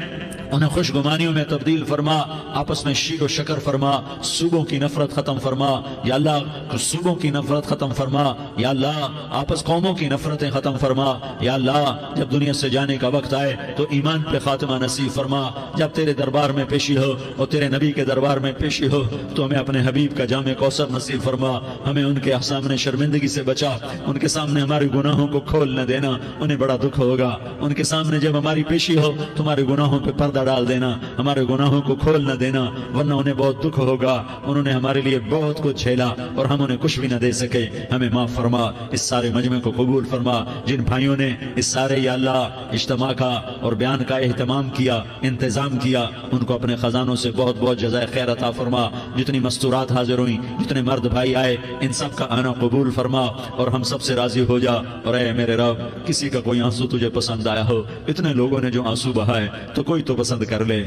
انہیں خوش گمانیوں میں تبدیل فرما، آپس میں شیر و شکر فرما، صوبوں کی نفرت ختم فرما یا اللہ، صوبوں کی نفرت ختم فرما یا اللہ، آپس قوموں کی نفرتیں ختم فرما یا اللہ۔ جب دنیا سے جانے کا وقت آئے تو ایمان پہ خاتمہ نصیب فرما۔ جب تیرے دربار میں پیشی ہو اور تیرے نبی کے دربار میں پیشی ہو تو ہمیں اپنے حبیب کا جام کوثر نصیب فرما، ہمیں ان کے سامنے شرمندگی سے بچا، ان کے سامنے ہمارے گناہوں کو کھول نہ دینا، انہیں بڑا دکھ ہوگا۔ ان کے سامنے جب ہماری پیشی ہو تمہارے گناہوں پہ پردہ ڈال دینا، ہمارے گناہوں کو کھول نہ دینا، ورنہ انہیں بہت دکھ ہوگا، انہوں نے ہمارے لیے بہت کچھ جھیلا اور ہم انہیں کچھ بھی نہ دے سکے۔ ہمیں معاف فرما، اس سارے مجمع کو قبول فرما۔ جن بھائیوں نے اس سارے یا اللہ اجتماع کا اور بیان کا اہتمام کیا، انتظام کیا، ان کو اپنے خزانوں سے بہت بہت جزائے خیر عطا فرما۔ جتنی مستورات حاضر ہوئیں، جتنے مرد بھائی آئے، ان سب کا آنا قبول فرما اور ہم سب سے راضی ہو جا۔ اور اے میرے رب، کسی کا کوئی آنسو تجھے پسند آیا ہو، اتنے لوگوں نے جو آنسو بہائے تو کوئی تو پسند کر لے۔